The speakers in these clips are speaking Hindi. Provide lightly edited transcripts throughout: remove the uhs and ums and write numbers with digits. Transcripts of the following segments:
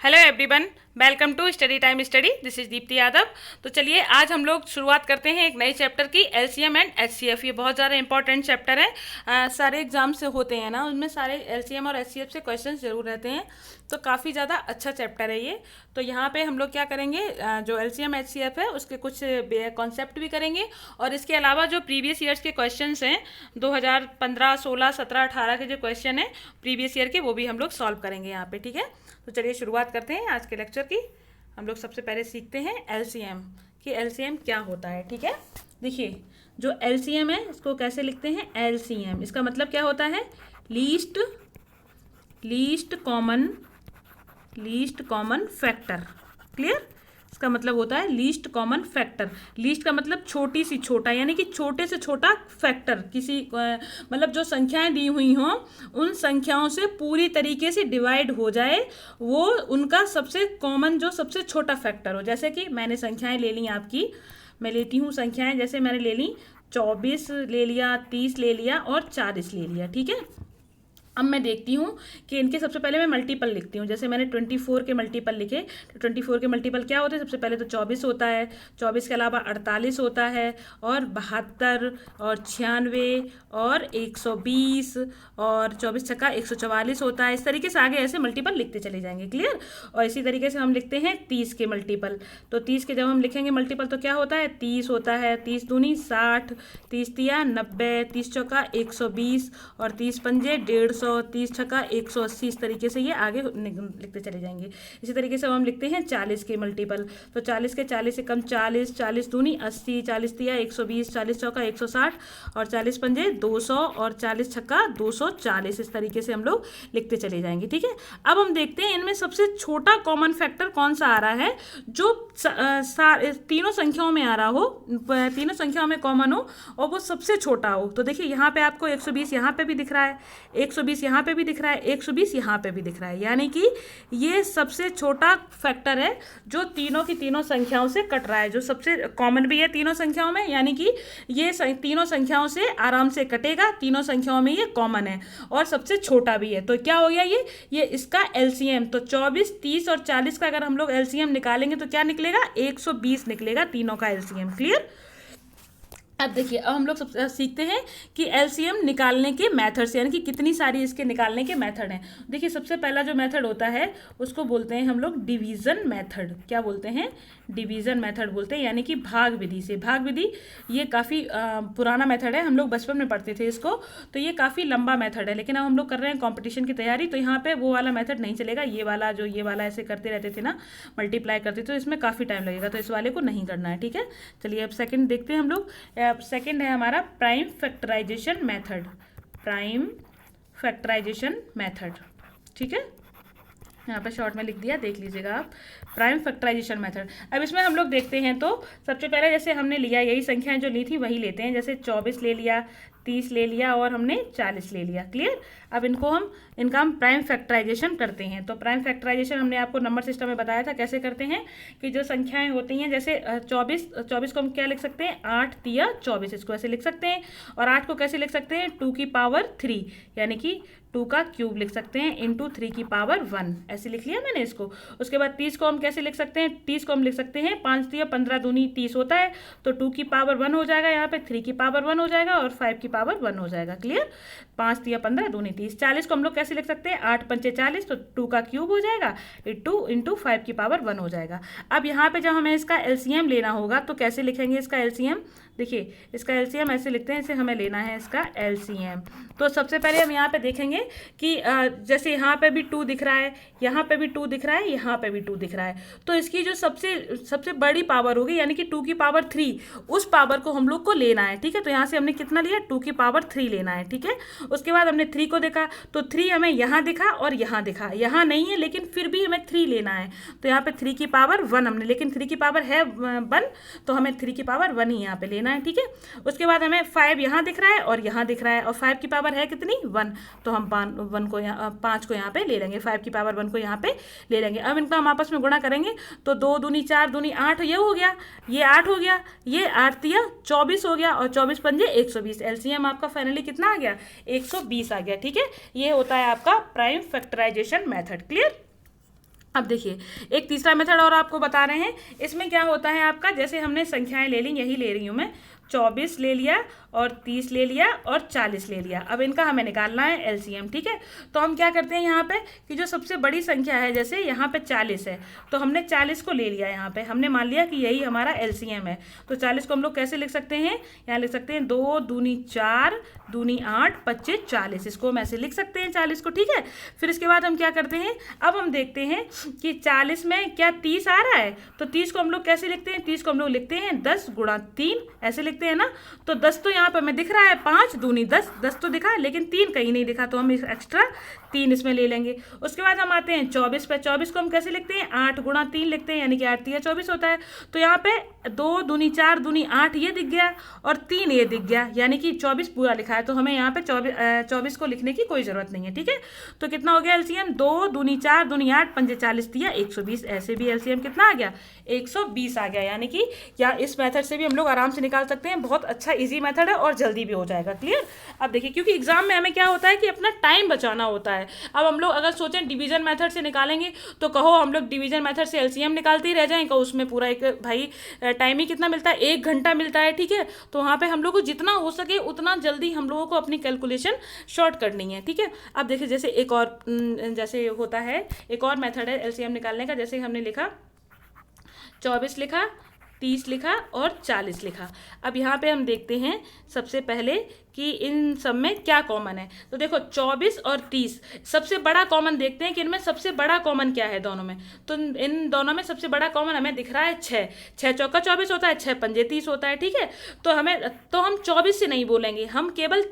Hello everyone, welcome to study time study. This is Deepti Yadav. तो चलिए आज हम लोग शुरुआत करते हैं एक नए चैप्टर की, एलसीएम एंड एचसीएफ। ये बहुत ज़्यादा इंपॉर्टेंट चैप्टर है। सारे एग्जाम से होते हैं ना, उनमें सारे एलसीएम और एचसीएफ से क्वेश्चंस जरूर रहते हैं, तो काफ़ी ज़्यादा अच्छा चैप्टर है ये। तो यहाँ पे हम लोग क्या करेंगे, जो एलसीएम एचसीएफ है उसके कुछ कॉन्सेप्ट भी करेंगे, और इसके अलावा जो प्रीवियस ईयर्स के क्वेश्चंस हैं 2015, 16, 17, 18 के जो क्वेश्चन हैं प्रीवियस ईयर के, वो भी हम लोग सॉल्व करेंगे यहाँ पे। ठीक है, तो चलिए शुरुआत करते हैं आज के लेक्चर की। हम लोग सबसे पहले सीखते हैं एलसीएम कि एलसीएम क्या होता है। ठीक है, देखिए जो एलसीएम है इसको कैसे लिखते हैं, एलसीएम इसका मतलब क्या होता है, least least common factor. Clear, इसका मतलब होता है लीस्ट कॉमन फैक्टर। लीस्ट का मतलब छोटी सी छोटा, यानी कि छोटे से छोटा फैक्टर, किसी मतलब जो संख्याएं दी हुई हों उन संख्याओं से पूरी तरीके से डिवाइड हो जाए, वो उनका सबसे कॉमन जो सबसे छोटा फैक्टर हो। जैसे कि मैंने संख्याएं ले ली आपकी, मैं लेती हूँ संख्याएं, जैसे मैंने ले ली 24 ले लिया, 30 ले लिया और 40 ले लिया। ठीक है, अब मैं देखती हूँ कि इनके सबसे पहले मैं मल्टीपल लिखती हूँ। जैसे मैंने 24 के मल्टीपल लिखे, तो 24 के मल्टीपल क्या होते हैं, सबसे पहले तो 24 होता है, 24 के अलावा 48 होता है, और 72 और 96 और 120 और 24 छक्का 144 होता है। इस तरीके से आगे ऐसे मल्टीपल लिखते चले जाएंगे। क्लियर, और इसी तरीके से हम लिखते हैं 30 के मल्टीपल। तो 30 के जब हम लिखेंगे मल्टीपल तो क्या होता है, 30 होता है, 30 दूनी 60, 30 तिया 90, 30 चौका 120 और 30 पंजे 150, 30 छक्का 180। इस तरीके से ये आगे लिखते चले जाएंगे। इसी तरीके से हम लिखते हैं 40 के मल्टीपल। तो 40 के 40 से कम 40, 40 दूनी 80, 40 तिया 120, 40 चौका 160 और 40 पंजे 200 और 40 छक्का 240। इस तरीके से हम लोग लिखते चले जाएंगे। ठीक है, अब हम देखते हैं इनमें सबसे छोटा कॉमन फैक्टर कौन सा आ रहा है, जो तीनों संख्याओं में आ रहा हो, तीनों संख्याओं में कॉमन हो और वो सबसे छोटा हो। तो देखिए यहाँ पे आपको 120 यहाँ पे भी दिख रहा है, 120 यहाँ पे भी दिख रहा है, 120 यहाँ पे भी दिख रहा है, यानी कि ये सबसे छोटा फैक्टर है जो तीनों की तीनों संख्याओं से कट रहा है, जो सबसे कॉमन भी है तीनों संख्याओं में, यानी कि ये तीनों संख्याओं से आराम से कटेगा, तीनों संख्याओं में ये कॉमन है और सबसे छोटा भी है। तो क्या हो गया ये इसका एलसीएम। तो 24, 30 और 40 का अगर हम लोग एलसीएम निकालेंगे तो क्या निकलेगा, 120 निकलेगा तीनों का एलसीएम। क्लियर, अब देखिए अब हम लोग सब सीखते हैं कि एलसीएम निकालने के मेथड्स, यानी कि कितनी सारी इसके निकालने के मेथड हैं। देखिए सबसे पहला जो मेथड होता है उसको बोलते हैं हम लोग डिवीज़न मेथड। क्या बोलते हैं, डिवीज़न मेथड बोलते हैं, यानी कि भाग विधि से। भाग विधि ये काफ़ी पुराना मेथड है, हम लोग बचपन में पढ़ते थे इसको, तो ये काफ़ी लंबा मेथड है। लेकिन अब हम लोग कर रहे हैं कॉम्पिटिशन की तैयारी, तो यहाँ पे वो वाला मेथड नहीं चलेगा। ये वाला ऐसे करते रहते थे ना, मल्टीप्लाई करते, तो इसमें काफ़ी टाइम लगेगा, तो इस वाले को नहीं करना है। ठीक है, चलिए अब सेकेंड देखते हैं हम लोग। सेकेंड है हमारा prime factorisation method. Prime factorisation method, ठीक है, यहाँ पर शॉर्ट में लिख दिया, देख लीजिएगा आप, प्राइम फैक्टराइजेशन मेथड। अब इसमें हम लोग देखते हैं, तो सबसे पहले जैसे हमने लिया, यही संख्याएं जो ली थी वही लेते हैं। जैसे 24 ले लिया, 30 ले लिया और हमने 40 ले लिया। क्लियर, अब इनका हम प्राइम फैक्टराइजेशन करते हैं। तो प्राइम फैक्टराइजेशन हमने आपको नंबर सिस्टम में बताया था कैसे करते हैं, कि जो संख्याएं होती हैं, जैसे 24 को हम क्या लिख सकते हैं, 8 तिया 24, इसको ऐसे लिख सकते हैं। और 8 को कैसे लिख सकते हैं, 2 की पावर 3, यानी कि 2 का क्यूब लिख सकते हैं, इंटू 3 की पावर 1, ऐसे लिख लिया मैंने इसको। उसके बाद 30 को हम कैसे लिख सकते हैं, 30 को हम लिख सकते हैं 5 तिया 15 दूनी 30 होता है, तो 2 की पावर 1 हो जाएगा, यहाँ पे 3 की पावर 1 हो जाएगा और 5 की पावर 1 हो जाएगा। क्लियर, 5 तिया 15 दूनी 30। 40 को हम लोग कैसे लिख सकते हैं, 8 पंचे 40, तो 2 का क्यूब हो जाएगा, 2 इंटू 5 की पावर 1 हो जाएगा। अब यहाँ पे जब हमें इसका एलसीएम लेना होगा तो कैसे लिखेंगे इसका एलसीएम, देखिए इसका एलसीएम ऐसे लिखते हैं, इसे हमें लेना है इसका एलसीएम। तो सबसे पहले हम यहाँ पे देखेंगे कि जैसे यहाँ पे भी 2 दिख रहा है, यहाँ पे भी 2 दिख रहा है, यहाँ पे भी 2 दिख रहा है, तो इसकी जो सबसे बड़ी पावर होगी, यानी कि 2 की पावर 3, उस पावर को हम लोग को लेना है। ठीक है, तो यहाँ से हमने कितना लिया, 2 की पावर 3 लेना है। ठीक है, उसके बाद हमने 3 को देखा, तो 3 हमें यहाँ दिखा और यहाँ दिखा, यहाँ नहीं है लेकिन फिर भी हमें 3 लेना है, तो यहाँ पे 3 की पावर 1 हमने, लेकिन 3 की पावर है 1, तो हमें 3 की पावर 1 ही यहाँ पे लेना है। ठीक है, उसके बाद हमें 5 यहाँ दिख रहा है और यहाँ दिख रहा है, और 5 की पावर है कितनी, 1, तो हम 5 को यहाँ पे ले लेंगे, 5 की पावर 1 को यहाँ पे ले लेंगे। अब इनका हम आपस में गुणा करेंगे, तो 2 दूनी 4 दूनी 8, ये हो गया, ये 8 हो गया, ये 8 तिया 24 हो गया, और 24 पंजे 120। एलसीएम आपका फाइनली कितना आ गया, 120 आ गया। ठीक है, ये होता है आपका प्राइम फैक्टराइजेशन मेथड। क्लियर, अब देखिए एक तीसरा मेथड और आपको बता रहे हैं। इसमें क्या होता है आपका, जैसे हमने संख्याएं ले ली, यही ले रही हूँ मैं, 24 ले लिया और 30 ले लिया और 40 ले लिया। अब इनका हमें निकालना है एलसीएम, ठीक है। तो हम क्या करते हैं यहाँ पे कि जो सबसे बड़ी संख्या है, जैसे यहाँ पे 40 है, तो हमने 40 को ले लिया, यहाँ पे हमने मान लिया कि यही हमारा एलसीएम है। तो 40 को हम लोग कैसे लिख सकते हैं, यहाँ लिख सकते हैं 2 दूनी 4 दूनी 8 25 40, इसको हम ऐसे लिख सकते हैं 40 को, ठीक है। फिर इसके बाद हम क्या करते हैं, अब हम देखते हैं कि 40 में क्या 30 आ रहा है, तो 30 को हम लोग कैसे लिखते हैं, 30 को हम लोग लिखते हैं 10 गुणा 3, ऐसे लिखते हैं ना। तो 10 तो यहाँ पर हमें दिख रहा है, 5 दूनी 10, 10 तो दिखा, लेकिन 3 कहीं नहीं दिखा, तो हम एक्स्ट्रा 3 इसमें ले लेंगे। उसके बाद हम आते हैं 24 पे। 24 को हम कैसे लिखते हैं, 8 गुणा 3 लिखते हैं, यानी कि 8 3 24 होता है। तो यहाँ पे 2 दूनी 4 दूनी 8 ये दिख गया और 3 ये दिख गया, यानी कि 24 पूरा लिखा है। तो हमें यहाँ पे 24 को लिखने की कोई ज़रूरत नहीं है, ठीक है। तो कितना हो गया एलसीएम, 2 दूनी 4 दूनी 8 पंजे 40 दिया 120, ऐसे भी एलसीएम कितना आ गया, 120 आ गया। यानी कि या इस मेथड से भी हम लोग आराम से निकाल सकते हैं, बहुत अच्छा इजी मेथड है और जल्दी भी हो जाएगा। क्लियर। अब देखिए क्योंकि एग्जाम में हमें क्या होता है कि अपना टाइम बचाना होता है। अब हम लोग अगर सोचें डिवीजन मेथड से निकालेंगे, तो कहो हम लोग डिवीजन मेथड से एलसीएम निकालते ही रह जाएं, कहो उसमें पूरा एक भाई टाइम ही कितना मिलता है, 1 घंटा मिलता है, ठीक है। तो वहाँ पे हम लोग को जितना हो सके उतना जल्दी हम लोगों को अपनी कैलकुलेशन शॉर्ट करनी है, ठीक है। अब देखिए जैसे एक और जैसे होता है, एक और मेथड है एलसीएम निकालने का। जैसे हमने लिखा 24 लिखा, 30 लिखा और 40 लिखा। अब यहाँ पे हम देखते हैं सबसे पहले कि इन सब में क्या कॉमन है। तो देखो 24 और 30 सबसे बड़ा कॉमन देखते हैं कि इनमें सबसे बड़ा कॉमन क्या है दोनों में। तो इन दोनों में सबसे बड़ा कॉमन हमें दिख रहा है 6। 6 चौका 24 होता है, 6 पंजे 30 होता है, ठीक है। तो हम 24 से नहीं बोलेंगे, हम केवल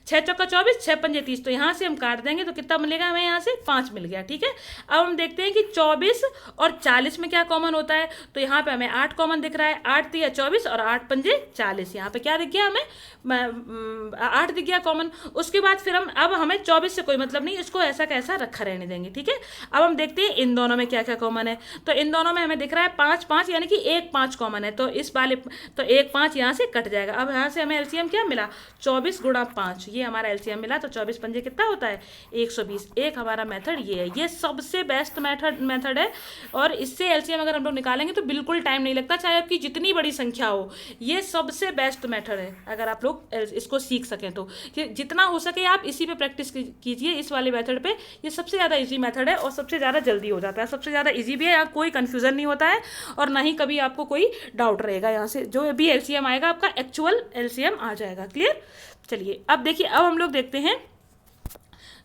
6 चौका 24 6 पंजे 30। तो यहाँ से हम काट देंगे तो कितना मिलेगा हमें, यहाँ से 5 मिल गया, ठीक है। अब हम देखते हैं कि 24 और 40 में क्या कॉमन होता है। तो यहाँ पे हमें 8 कॉमन दिख रहा है, 8 तिया 24 और 8 पंजे 40। यहाँ पे क्या दिख गया हमें, 8 दिख गया कॉमन। उसके बाद फिर अब हमें 24 से कोई मतलब नहीं, इसको ऐसा कैसा रखा रहने देंगे, ठीक है। अब हम देखते हैं इन दोनों में क्या क्या कॉमन है। तो इन दोनों में हमें दिख रहा है 5 5, यानी कि 1 5 कॉमन है। तो इस वाले तो 1 5 यहाँ से कट जाएगा। अब यहाँ से हमें एलसीएम क्या मिला, 24 गुणा 5, ये हमारा एलसीएम मिला। तो 24 पंजे कितना होता है, 120। एक हमारा मेथड ये है, ये सबसे बेस्ट मेथड है। और इससे एलसीएम अगर हम लोग निकालेंगे तो बिल्कुल टाइम नहीं लगता, चाहे आपकी जितनी बड़ी संख्या हो। ये सबसे बेस्ट मेथड है अगर आप लोग इसको सीख सकें तो। जितना हो सके आप इसी पे प्रैक्टिस कीजिए, इस वाले मेथड पे। ये सबसे ज़्यादा इजी मेथड है और सबसे ज़्यादा जल्दी हो जाता है, सबसे ज़्यादा इजी भी है, यहाँ कोई कन्फ्यूज़न नहीं होता है और ना ही कभी आपको कोई डाउट रहेगा। यहाँ से जो भी एलसीएम आएगा आपका एक्चुअल एलसीएम आ जाएगा। क्लियर। चलिए अब देखिए, अब हम लोग देखते हैं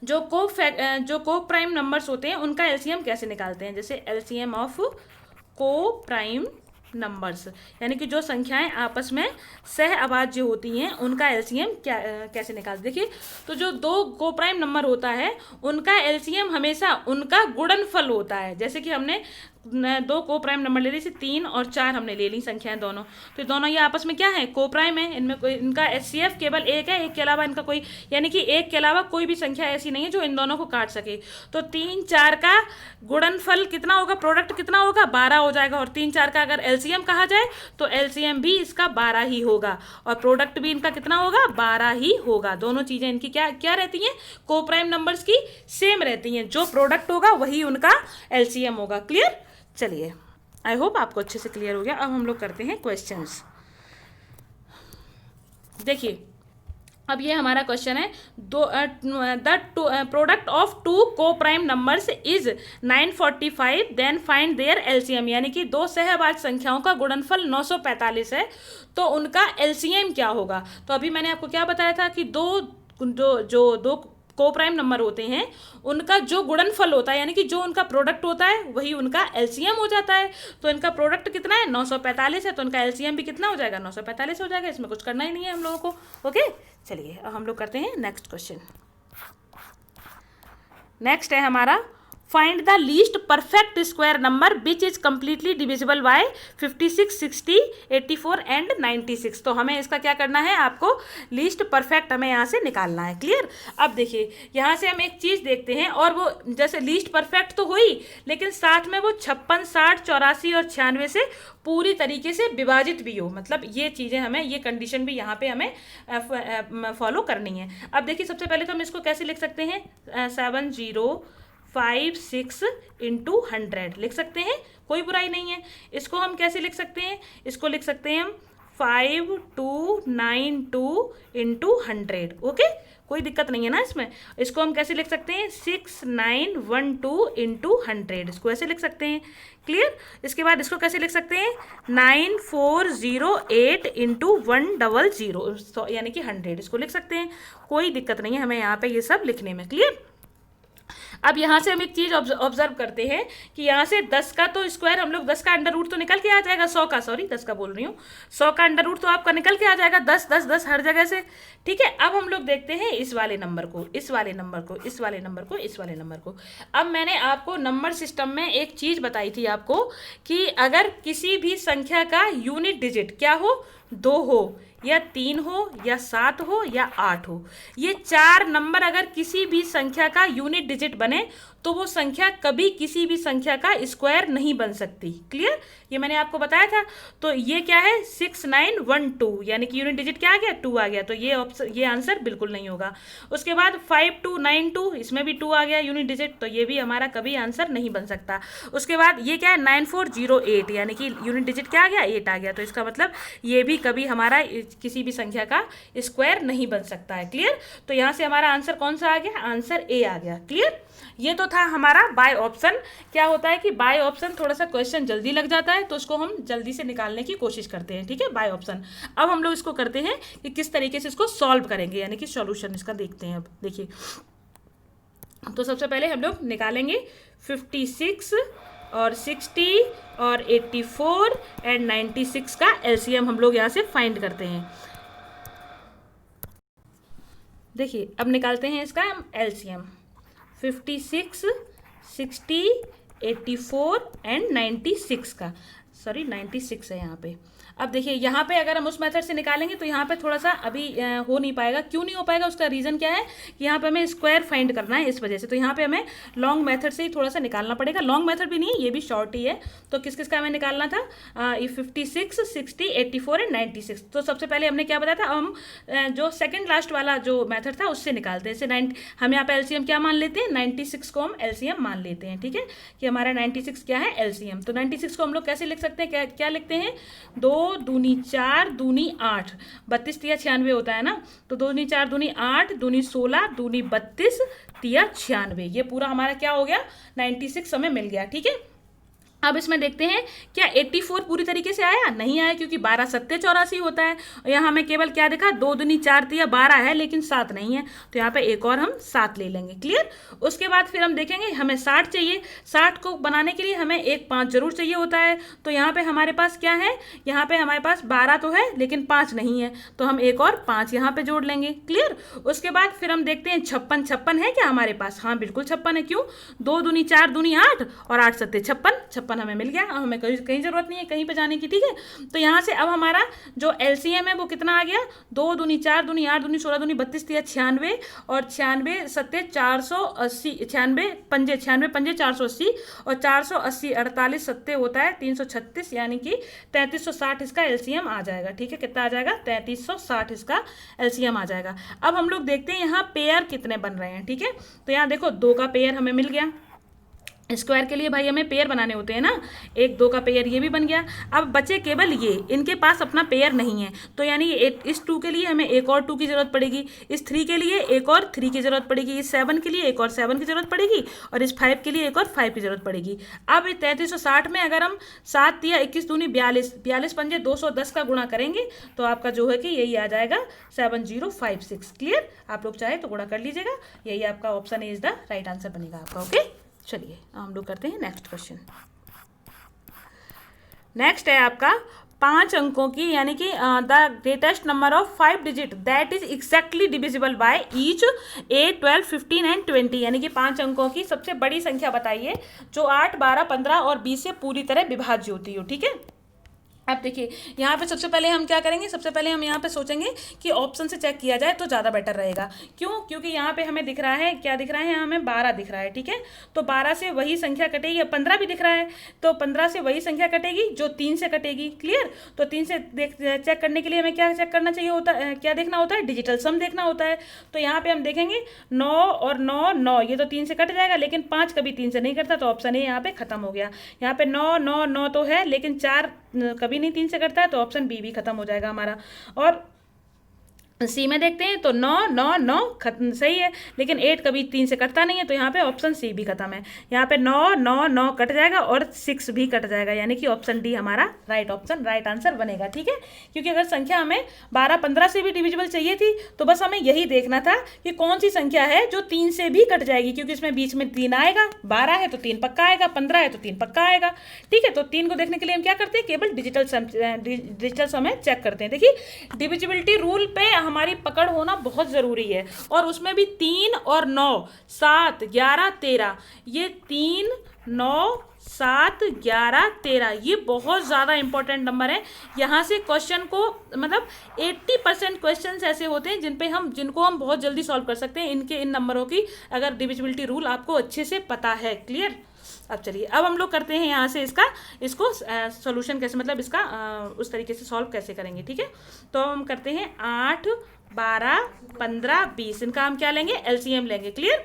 जो को प्राइम नंबर्स होते हैं उनका एलसीएम कैसे निकालते हैं। जैसे एलसीएम ऑफ को प्राइम नंबर्स, यानी कि जो संख्याएं आपस में सह अभाज्य होती हैं उनका एलसीएम कैसे निकालते। देखिए तो जो 2 को प्राइम नंबर होता है उनका एलसीएम हमेशा उनका गुणनफल होता है। जैसे कि हमने 2 को प्राइम नंबर ले ली, 3 और 4 हमने ले ली संख्याएं दोनों। तो दोनों ये आपस में क्या है, को प्राइम है। इनमें कोई इनका एचसीएफ केवल एक है, एक के अलावा इनका कोई, यानी कि एक के अलावा कोई भी संख्या ऐसी नहीं है जो इन दोनों को काट सके। तो 3 4 का गुणनफल कितना होगा, प्रोडक्ट कितना होगा, 12 हो जाएगा। और 3 4 का अगर एलसीएम कहा जाए तो एलसीएम भी इसका 12 ही होगा और प्रोडक्ट भी इनका कितना होगा, 12 ही होगा। दोनों चीज़ें इनकी क्या क्या रहती हैं, को प्राइम नंबर्स की सेम रहती हैं। जो प्रोडक्ट होगा वही उनका एलसीएम होगा। क्लियर। चलिए आई होप आपको अच्छे से क्लियर हो गया। अब हम लोग करते हैं क्वेश्चंस। देखिए अब ये हमारा क्वेश्चन है, द प्रोडक्ट ऑफ 2 को prime numbers is 945, then find their LCM. यानी कि 2 सहअभाज्य संख्याओं का गुणनफल 945 है, तो उनका एलसीएम क्या होगा। तो अभी मैंने आपको क्या बताया था कि दो को प्राइम नंबर होते हैं उनका जो गुणनफल होता है, यानी कि जो उनका प्रोडक्ट होता है वही उनका एलसीएम हो जाता है। तो इनका प्रोडक्ट कितना है, 945 है, तो उनका एलसीएम भी कितना हो जाएगा, 945 हो जाएगा। इसमें कुछ करना ही नहीं है हम लोगों को। ओके चलिए अब हम लोग करते हैं नेक्स्ट क्वेश्चन। नेक्स्ट है हमारा, find the least perfect square number which is completely divisible by 56, 60, 84 and 96। तो हमें इसका क्या करना है, आपको लीस्ट परफेक्ट हमें यहाँ से निकालना है। क्लियर। अब देखिए यहाँ से हम एक चीज़ देखते हैं, और वो जैसे लीस्ट परफेक्ट तो हुई, लेकिन साथ में वो 56, 60, 84 और 96 से पूरी तरीके से विभाजित भी हो। मतलब ये चीज़ें हमें, ये कंडीशन भी यहाँ पे हमें फॉलो करनी है। अब देखिए सबसे पहले तो हम इसको कैसे लिख सकते हैं, 7 0 5 6 इंटू 100 लिख सकते हैं, कोई बुराई नहीं है। इसको हम कैसे लिख सकते हैं, इसको लिख सकते हैं हम 5292 इंटू 100। ओके, कोई दिक्कत नहीं है ना इसमें। इसको हम कैसे लिख सकते हैं 6912 इंटू 100, इसको ऐसे लिख सकते हैं। क्लियर। इसके बाद इसको कैसे लिख सकते हैं 9408 इंटू 100 यानी कि 100, इसको लिख सकते हैं, कोई दिक्कत नहीं है हमें यहाँ पे ये सब लिखने में। क्लियर। अब यहाँ से हम एक चीज़ ऑब्जर्व करते हैं कि यहाँ से 10 का तो स्क्वायर हम लोग 10 का अंडर रूट तो निकल के आ जाएगा, 100 का, सॉरी 10 का बोल रही हूँ, 100 का अंडर रूट तो आपका निकल के आ जाएगा 10 10 10 हर जगह से। ठीक है। अब हम लोग देखते हैं इस वाले नंबर को, इस वाले नंबर को, इस वाले नंबर को, इस वाले नंबर को। अब मैंने आपको नंबर सिस्टम में एक चीज़ बताई थी आपको कि अगर किसी भी संख्या का यूनिट डिजिट क्या हो, 2 हो या 3 हो या 7 हो या 8 हो, ये 4 नंबर अगर किसी भी संख्या का यूनिट डिजिट बने तो वो संख्या कभी किसी भी संख्या का स्क्वायर नहीं बन सकती। क्लियर, ये मैंने आपको बताया था। तो ये क्या है 6912 यानी कि यूनिट डिजिट क्या आ गया 2 आ गया, तो ये आंसर बिल्कुल नहीं होगा। उसके बाद 5292 इसमें भी 2 आ गया यूनिट डिजिट, तो ये भी हमारा कभी आंसर नहीं बन सकता। उसके बाद ये क्या है 9408 यानी कि यूनिट डिजिट क्या आ गया 8 आ गया, तो इसका मतलब ये भी कभी हमारा किसी भी संख्या का स्क्वायर नहीं बन सकता है। क्लियर। तो यहाँ से हमारा आंसर कौन सा आ गया, आंसर ए आ गया। क्लियर। ये तो था हमारा बाय ऑप्शन। क्या होता है कि बाय ऑप्शन थोड़ा सा क्वेश्चन जल्दी लग जाता है तो उसको हम जल्दी से निकालने की कोशिश करते हैं। ठीक है, बाय ऑप्शन। अब हम लोग इसको करते हैं कि किस तरीके से इसको सॉल्व करेंगे, यानी कि सॉल्यूशन इसका देखते हैं। अब देखिए, तो सबसे पहले हम लोग निकालेंगे 56 और 60 और 84 एंड 96 का एलसीएम हम लोग यहाँ से फाइंड करते हैं। देखिए, अब निकालते हैं इसका हम एलसीएम 56, 60, 84 एंड 96 का, सॉरी 96 है यहाँ पे। अब देखिए यहाँ पे अगर हम उस मेथड से निकालेंगे तो यहाँ पे थोड़ा सा अभी हो नहीं पाएगा। क्यों नहीं हो पाएगा, उसका रीज़न क्या है कि यहाँ पे हमें स्क्वायर फाइंड करना है, इस वजह से। तो यहाँ पे हमें लॉन्ग मेथड से ही थोड़ा सा निकालना पड़ेगा। लॉन्ग मेथड भी नहीं है, ये भी शॉर्ट ही है। तो किस किस का हमें निकालना था 56, 60, 84 एंड 96। तो सबसे पहले हमने क्या बताया था, हम जो सेकेंड लास्ट वाला जो मैथड था उससे निकालते हैं। जैसे हम यहाँ पे एलसीएम क्या मान लेते हैं 96 को हम एलसीएम मान लेते हैं। ठीक है, कि हमारा 96 क्या है एलसीएम। तो 96 को हम लोग कैसे लिख सकते हैं, क्या लिखते हैं 2 दूनी 4 दूनी 8, 32 तिया 96 होता है ना। तो 2 दूनी 4 दूनी 8 दूनी 16 दूनी 32 तिया 96, ये पूरा हमारा क्या हो गया 96 हमें मिल गया। ठीक है। अब इसमें देखते हैं क्या 84 पूरी तरीके से आया, नहीं आया, क्योंकि 12 सत्ते 84 होता है। यहाँ हमें केवल क्या दिखा 2 दूनी 4 तिया 12 है, लेकिन 7 नहीं है, तो यहाँ पे एक और हम 7 ले लेंगे। क्लियर। उसके बाद फिर हम देखेंगे हमें 60 चाहिए। 60 को बनाने के लिए हमें एक 5 जरूर चाहिए होता है। तो यहाँ पे हमारे पास क्या है, यहाँ पे हमारे पास 12 तो है लेकिन 5 नहीं है, तो हम एक और 5 यहाँ पे जोड़ लेंगे। क्लियर। उसके बाद फिर हम देखते हैं 56, 56 है क्या हमारे पास, हाँ बिल्कुल 56 है। क्यों 2 दूनी 4 दूनी 8 और 8 सत्ते 56 हमें मिल गया। अब हमें कहीं जरूरत नहीं है कहीं पे जाने की। ठीक है। तो यहाँ से अब हमारा जो एलसीएम है वो कितना आ गया 2 दूनी 4 दूनी 8 दूनी 16 दूनी 32 तिया 96 और 96 सत्ते 480, 96 पंजे 96 पंजे 480 और 480 48 सत्ते होता है 336, यानी कि 3360 इसका एलसीएम आ जाएगा। ठीक है, कितना आ जाएगा 3360 इसका एलसीएम आ जाएगा। अब हम लोग देखते हैं यहाँ पेयर कितने बन रहे हैं। ठीक है, तो यहाँ देखो 2 का पेयर हमें मिल गया। स्क्वायर के लिए भाई हमें पेयर बनाने होते हैं ना, 1 2 का पेयर ये भी बन गया। अब बचे केवल ये, इनके पास अपना पेयर नहीं है, तो यानी इस 2 के लिए हमें एक और 2 की जरूरत पड़ेगी, इस 3 के लिए एक और 3 की जरूरत पड़ेगी, इस 7 के लिए एक और 7 की जरूरत पड़ेगी और इस 5 के लिए एक और 5 की जरूरत पड़ेगी। अब 3360 में अगर हम 7 या 21 दूनी 42, 42 पंजे 210 का गुणा करेंगे तो आपका जो है कि यही आ जाएगा 7056। क्लियर। आप लोग चाहे तो गुणा कर लीजिएगा, यही आपका option is the right answer बनेगा आपका। ओके, चलिए हम लोग करते हैं नेक्स्ट क्वेश्चन। नेक्स्ट है आपका 5 अंकों की, यानी कि the greatest number of 5 digit that is exactly divisible by each 8, 12, 15 and 20, यानी कि 5 अंकों की सबसे बड़ी संख्या बताइए जो 8, 12, 15 और 20 से पूरी तरह विभाज्य होती हो। ठीक है। अब देखिए यहाँ पे सबसे पहले हम क्या करेंगे, सबसे पहले हम यहाँ पे सोचेंगे कि ऑप्शन से चेक किया जाए तो ज़्यादा बेटर रहेगा। क्यों? क्योंकि यहाँ पे हमें दिख रहा है, क्या दिख रहा है, यहाँ हमें 12 दिख रहा है, ठीक है। तो 12 से वही संख्या कटेगी, 15 भी दिख रहा है, तो 15 से वही संख्या कटेगी जो 3 से कटेगी। क्लियर? तो 3 से चेक करने के लिए हमें क्या चेक करना चाहिए होता है, क्या देखना होता है, डिजिटल सम देखना होता है। तो यहाँ पे हम देखेंगे 9 और 9 9, ये तो 3 से कट जाएगा, लेकिन 5 कभी 3 से नहीं कटता, तो ऑप्शन ए यहाँ पे खत्म हो गया। यहाँ पे 9 9 9 तो है, लेकिन 4 कभी नहीं 3 से कटता है, तो ऑप्शन बी भी खत्म हो जाएगा हमारा। और सी में देखते हैं तो 9 9 9 खत्म सही है, लेकिन 8 कभी 3 से कटता नहीं है, तो यहाँ पे ऑप्शन सी भी खत्म है। यहाँ पे 9 9 9 कट जाएगा और 6 भी कट जाएगा, यानी कि ऑप्शन डी हमारा राइट ऑप्शन, राइट आंसर बनेगा। ठीक है, क्योंकि अगर संख्या हमें 12 15 से भी डिविजिबल चाहिए थी, तो बस हमें यही देखना था कि कौन सी संख्या है जो 3 से भी कट जाएगी, क्योंकि इसमें बीच में 3 आएगा। 12 है तो 3 पक्का आएगा, 15 है तो 3 पक्का आएगा। ठीक है, तो 3 को देखने के लिए हम क्या करते हैं, केवल डिजिटल सम चेक करते हैं। देखिए डिविजिबिलिटी रूल पे हमारी पकड़ होना बहुत ज़रूरी है, और उसमें भी 3 और 9 7 11 13, ये 3 9 7 11 13 ये बहुत ज़्यादा इंपॉर्टेंट नंबर है। यहाँ से क्वेश्चन को मतलब 80% क्वेश्चन ऐसे होते हैं जिनको हम बहुत जल्दी सॉल्व कर सकते हैं, इन नंबरों की, अगर डिविजिबिलिटी रूल आपको अच्छे से पता है। क्लियर? अब चलिए, अब हम लोग करते हैं यहाँ से इसको सोल्यूशन कैसे, मतलब इसका उस तरीके से सॉल्व कैसे करेंगे। ठीक है, तो हम करते हैं 8 12 15 20, इनका हम क्या लेंगे, एलसीएम लेंगे। क्लियर?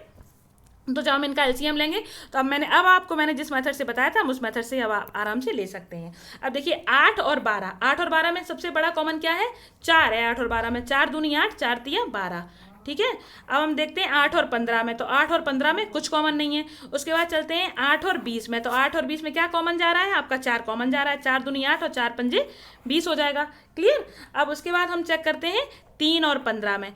तो जब हम इनका एलसीएम लेंगे, तो अब आपको मैंने जिस मेथड से बताया था, हम उस मेथड से अब आप आराम से ले सकते हैं। अब देखिए 8 और 12 में सबसे बड़ा कॉमन क्या है, 4 है। 8 और 12 में 4 दूनी 8, 4 तिया 12। ठीक है, अब हम देखते हैं 8 और 15 में, तो 8 और 15 में कुछ कॉमन नहीं है। उसके बाद चलते हैं 8 और 20 में, तो 8 और 20 में क्या कॉमन जा रहा है, आपका 4 कॉमन जा रहा है। 4 दूनी 8 और 4 पंजे 20 हो जाएगा। क्लियर? अब उसके बाद हम चेक करते हैं 3 और 15 में,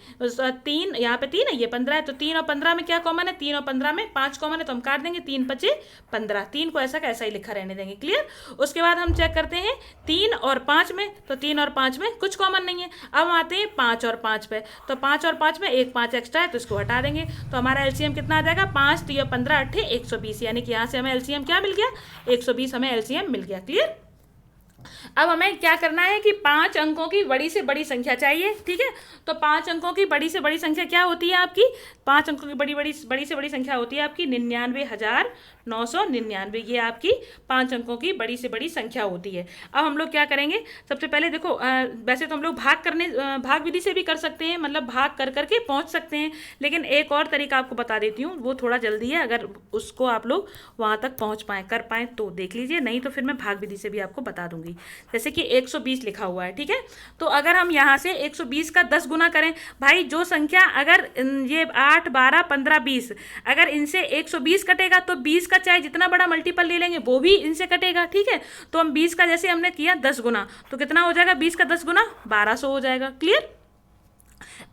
3 यहाँ पे 3 है, ये 15 है, तो 3 और 15 में क्या कॉमन है, 3 और 15 में 5 कॉमन है, तो हम काट देंगे, 3 5 15, 3 को ऐसा का ऐसा ही लिखा रहने देंगे। क्लियर? उसके बाद हम चेक करते हैं 3 और 5 में, तो 3 और 5 में कुछ कॉमन नहीं है। अब हम आते हैं 5 और 5 पे, तो 5 और 5 में एक 5 एक्स्ट्रा है, तो इसको हटा देंगे, तो हमारा एलसीएम कितना आ जाएगा, 5 3 15 8 120, यानी कि यहाँ से हमें एलसीएम क्या मिल गया, 120 हमें एलसीएम मिल गया। क्लियर? अब हमें क्या करना है कि 5 अंकों की बड़ी से बड़ी संख्या चाहिए। ठीक है, तो 5 अंकों की बड़ी से बड़ी संख्या क्या होती है आपकी, 5 अंकों की बड़ी से बड़ी संख्या होती है आपकी 99,999, ये आपकी 5 अंकों की बड़ी से बड़ी संख्या होती है। अब हम लोग क्या करेंगे, सबसे पहले देखो वैसे तो हम लोग भाग विधि से भी कर सकते हैं, मतलब भाग कर करके पहुंच सकते हैं, लेकिन एक और तरीका आपको बता देती हूँ, वो थोड़ा जल्दी है, अगर उसको आप लोग वहाँ तक पहुँच पाएँ, कर पाएँ तो देख लीजिए, नहीं तो फिर मैं भाग विधि से भी आपको बता दूंगी। जैसे कि 120 लिखा हुआ है, ठीक है, तो अगर हम यहाँ से 120 का 10 गुना करें, भाई जो संख्या अगर ये 8 12 15 20, अगर इनसे 120 कटेगा, तो 20 का चाहे जितना बड़ा मल्टीपल ले लेंगे वो भी इनसे कटेगा। ठीक है, तो हम 20 का जैसे हमने किया 10 गुना, तो कितना हो जाएगा, 20 का 10 गुना 1200 हो जाएगा। क्लियर?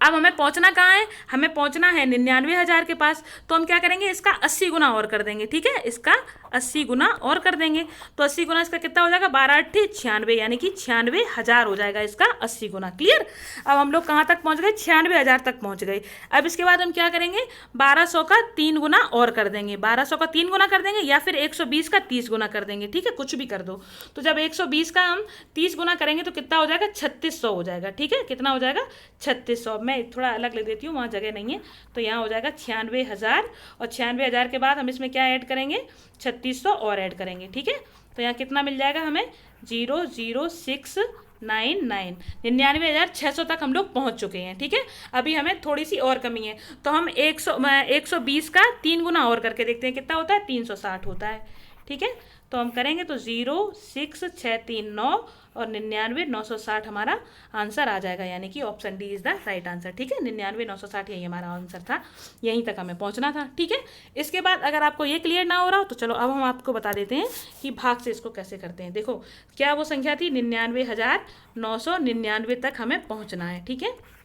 अब हमें पहुंचना कहाँ है, हमें पहुंचना है 99,000 के पास, तो हम क्या करेंगे, इसका 80 गुना और कर देंगे। ठीक है, इसका 80 गुना और कर देंगे, तो 80 गुना इसका कितना हो जाएगा, 12 8 96, यानी कि 96,000 हो जाएगा इसका 80 गुना। क्लियर? अब हम लोग कहाँ तक पहुँच गए, 96,000 तक पहुँच गए। अब इसके बाद हम क्या करेंगे, 1200 का 3 गुना और कर देंगे, 1200 का 3 गुना कर देंगे, या फिर 120 का 30 गुना कर देंगे। ठीक है, कुछ भी कर दो। तो जब 120 का हम 30 गुना करेंगे तो कितना हो जाएगा, 3600 हो जाएगा। ठीक है, कितना हो जाएगा, 3600। मैं थोड़ा अलग लिख देती हूँ, वहाँ जगह नहीं है, तो यहाँ हो जाएगा 96,000, और 96,000 के बाद हम इसमें क्या ऐड करेंगे, 3600 और ऐड करेंगे। ठीक है, तो यहाँ कितना मिल जाएगा हमें, 00699, 99,600 तक हम लोग पहुँच चुके हैं। ठीक है, अभी हमें थोड़ी सी और कमी है, तो हम 120 का 3 गुना और करके देखते हैं कितना होता है, 360 होता है। ठीक है, तो हम करेंगे तो 06639 और 99,960 हमारा आंसर आ जाएगा, यानी कि option D is the right answer. ठीक है, 99,960 यही हमारा आंसर था, यहीं तक हमें पहुंचना था। ठीक है, इसके बाद अगर आपको ये क्लियर ना हो रहा हो तो चलो अब हम आपको बता देते हैं कि भाग से इसको कैसे करते हैं। देखो क्या वो संख्या थी, 99,999 तक हमें पहुँचना है। ठीक है,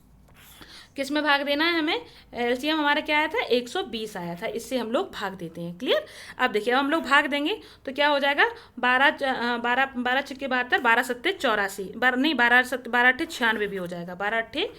किस में भाग देना है हमें, एलसीएम हमारा क्या आया था, 120 आया था, इससे हम लोग भाग देते हैं। क्लियर? अब देखिए, अब हम लोग भाग देंगे तो क्या हो जाएगा, 12 छक्के 72, 12 सत्ते 84, 12 8 96 भी हो जाएगा, 12 8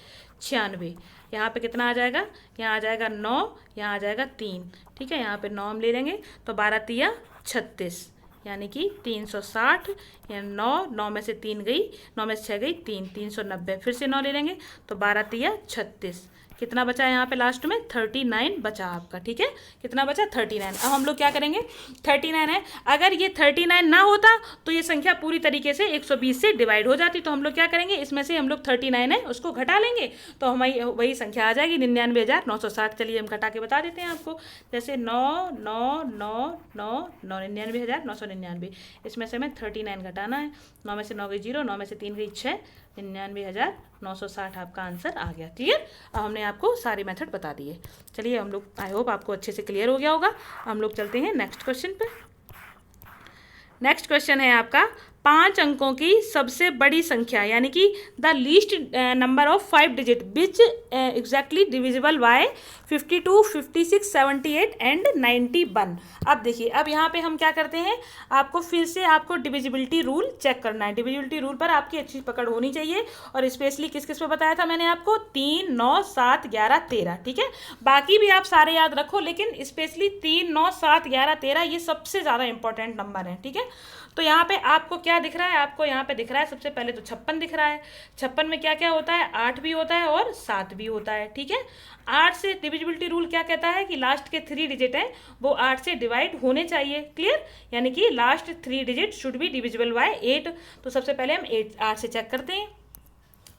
96। यहाँ पे कितना आ जाएगा, यहाँ आ जाएगा 9, यहाँ आ जाएगा 3। ठीक है, यहाँ पे 9 हम ले लेंगे, तो 12 तिया 36, यानी कि 360 या 9 में से 3 गई, 9 में से 6 गई 3, 390। फिर से 9 ले लेंगे तो 12 तिया 36। कितना बचा है यहाँ पे लास्ट में? 39 बचा आपका। ठीक है, कितना बचा? 39। अब हम लोग क्या करेंगे, 39 है, अगर ये 39 ना होता तो ये संख्या पूरी तरीके से 120 से डिवाइड हो जाती। तो हम लोग क्या करेंगे, इसमें से हम लोग 39 है उसको घटा लेंगे तो हमारी वही संख्या आ जाएगी 99,960। चलिए हम घटा के बता देते हैं आपको। जैसे 9 9 9 9 9 99,999, इसमें से हमें 39 घटाना है। 9 में से 9 गई 0, 9 में से 3 गई 6, 99,960 आपका आंसर आ गया। क्लियर? अब हमने आपको सारे मेथड बता दिए। चलिए हम लोग, आई होप आपको अच्छे से क्लियर हो गया होगा। हम लोग चलते हैं नेक्स्ट क्वेश्चन पे। नेक्स्ट क्वेश्चन है आपका 5 अंकों की सबसे बड़ी संख्या, यानी कि the least number of 5 digit which exactly divisible by 52, 56, 78 and 91। अब देखिए, अब यहाँ पे हम क्या करते हैं, आपको फिर से आपको डिविजिबिलिटी रूल चेक करना है। डिविजिबिलिटी रूल पर आपकी अच्छी पकड़ होनी चाहिए, और स्पेशली किस किस पे बताया था मैंने आपको? 3, 9, 7, 11, 13। ठीक है, बाकी भी आप सारे याद रखो, लेकिन स्पेशली 3, 9, 7, 11, 13 ये सबसे ज़्यादा इंपॉर्टेंट नंबर है। ठीक है, तो यहाँ पे आपको क्या दिख रहा है? आपको यहाँ पे दिख रहा है सबसे पहले तो 56 दिख रहा है। 56 में क्या क्या होता है? 8 भी होता है और 7 भी होता है। ठीक है, 8 से डिविजिबिलिटी रूल क्या कहता है कि लास्ट के 3 डिजिट हैं वो 8 से डिवाइड होने चाहिए। क्लियर? यानी कि last 3 digit should be divisible by 8। तो सबसे पहले हम 8 से चेक करते हैं।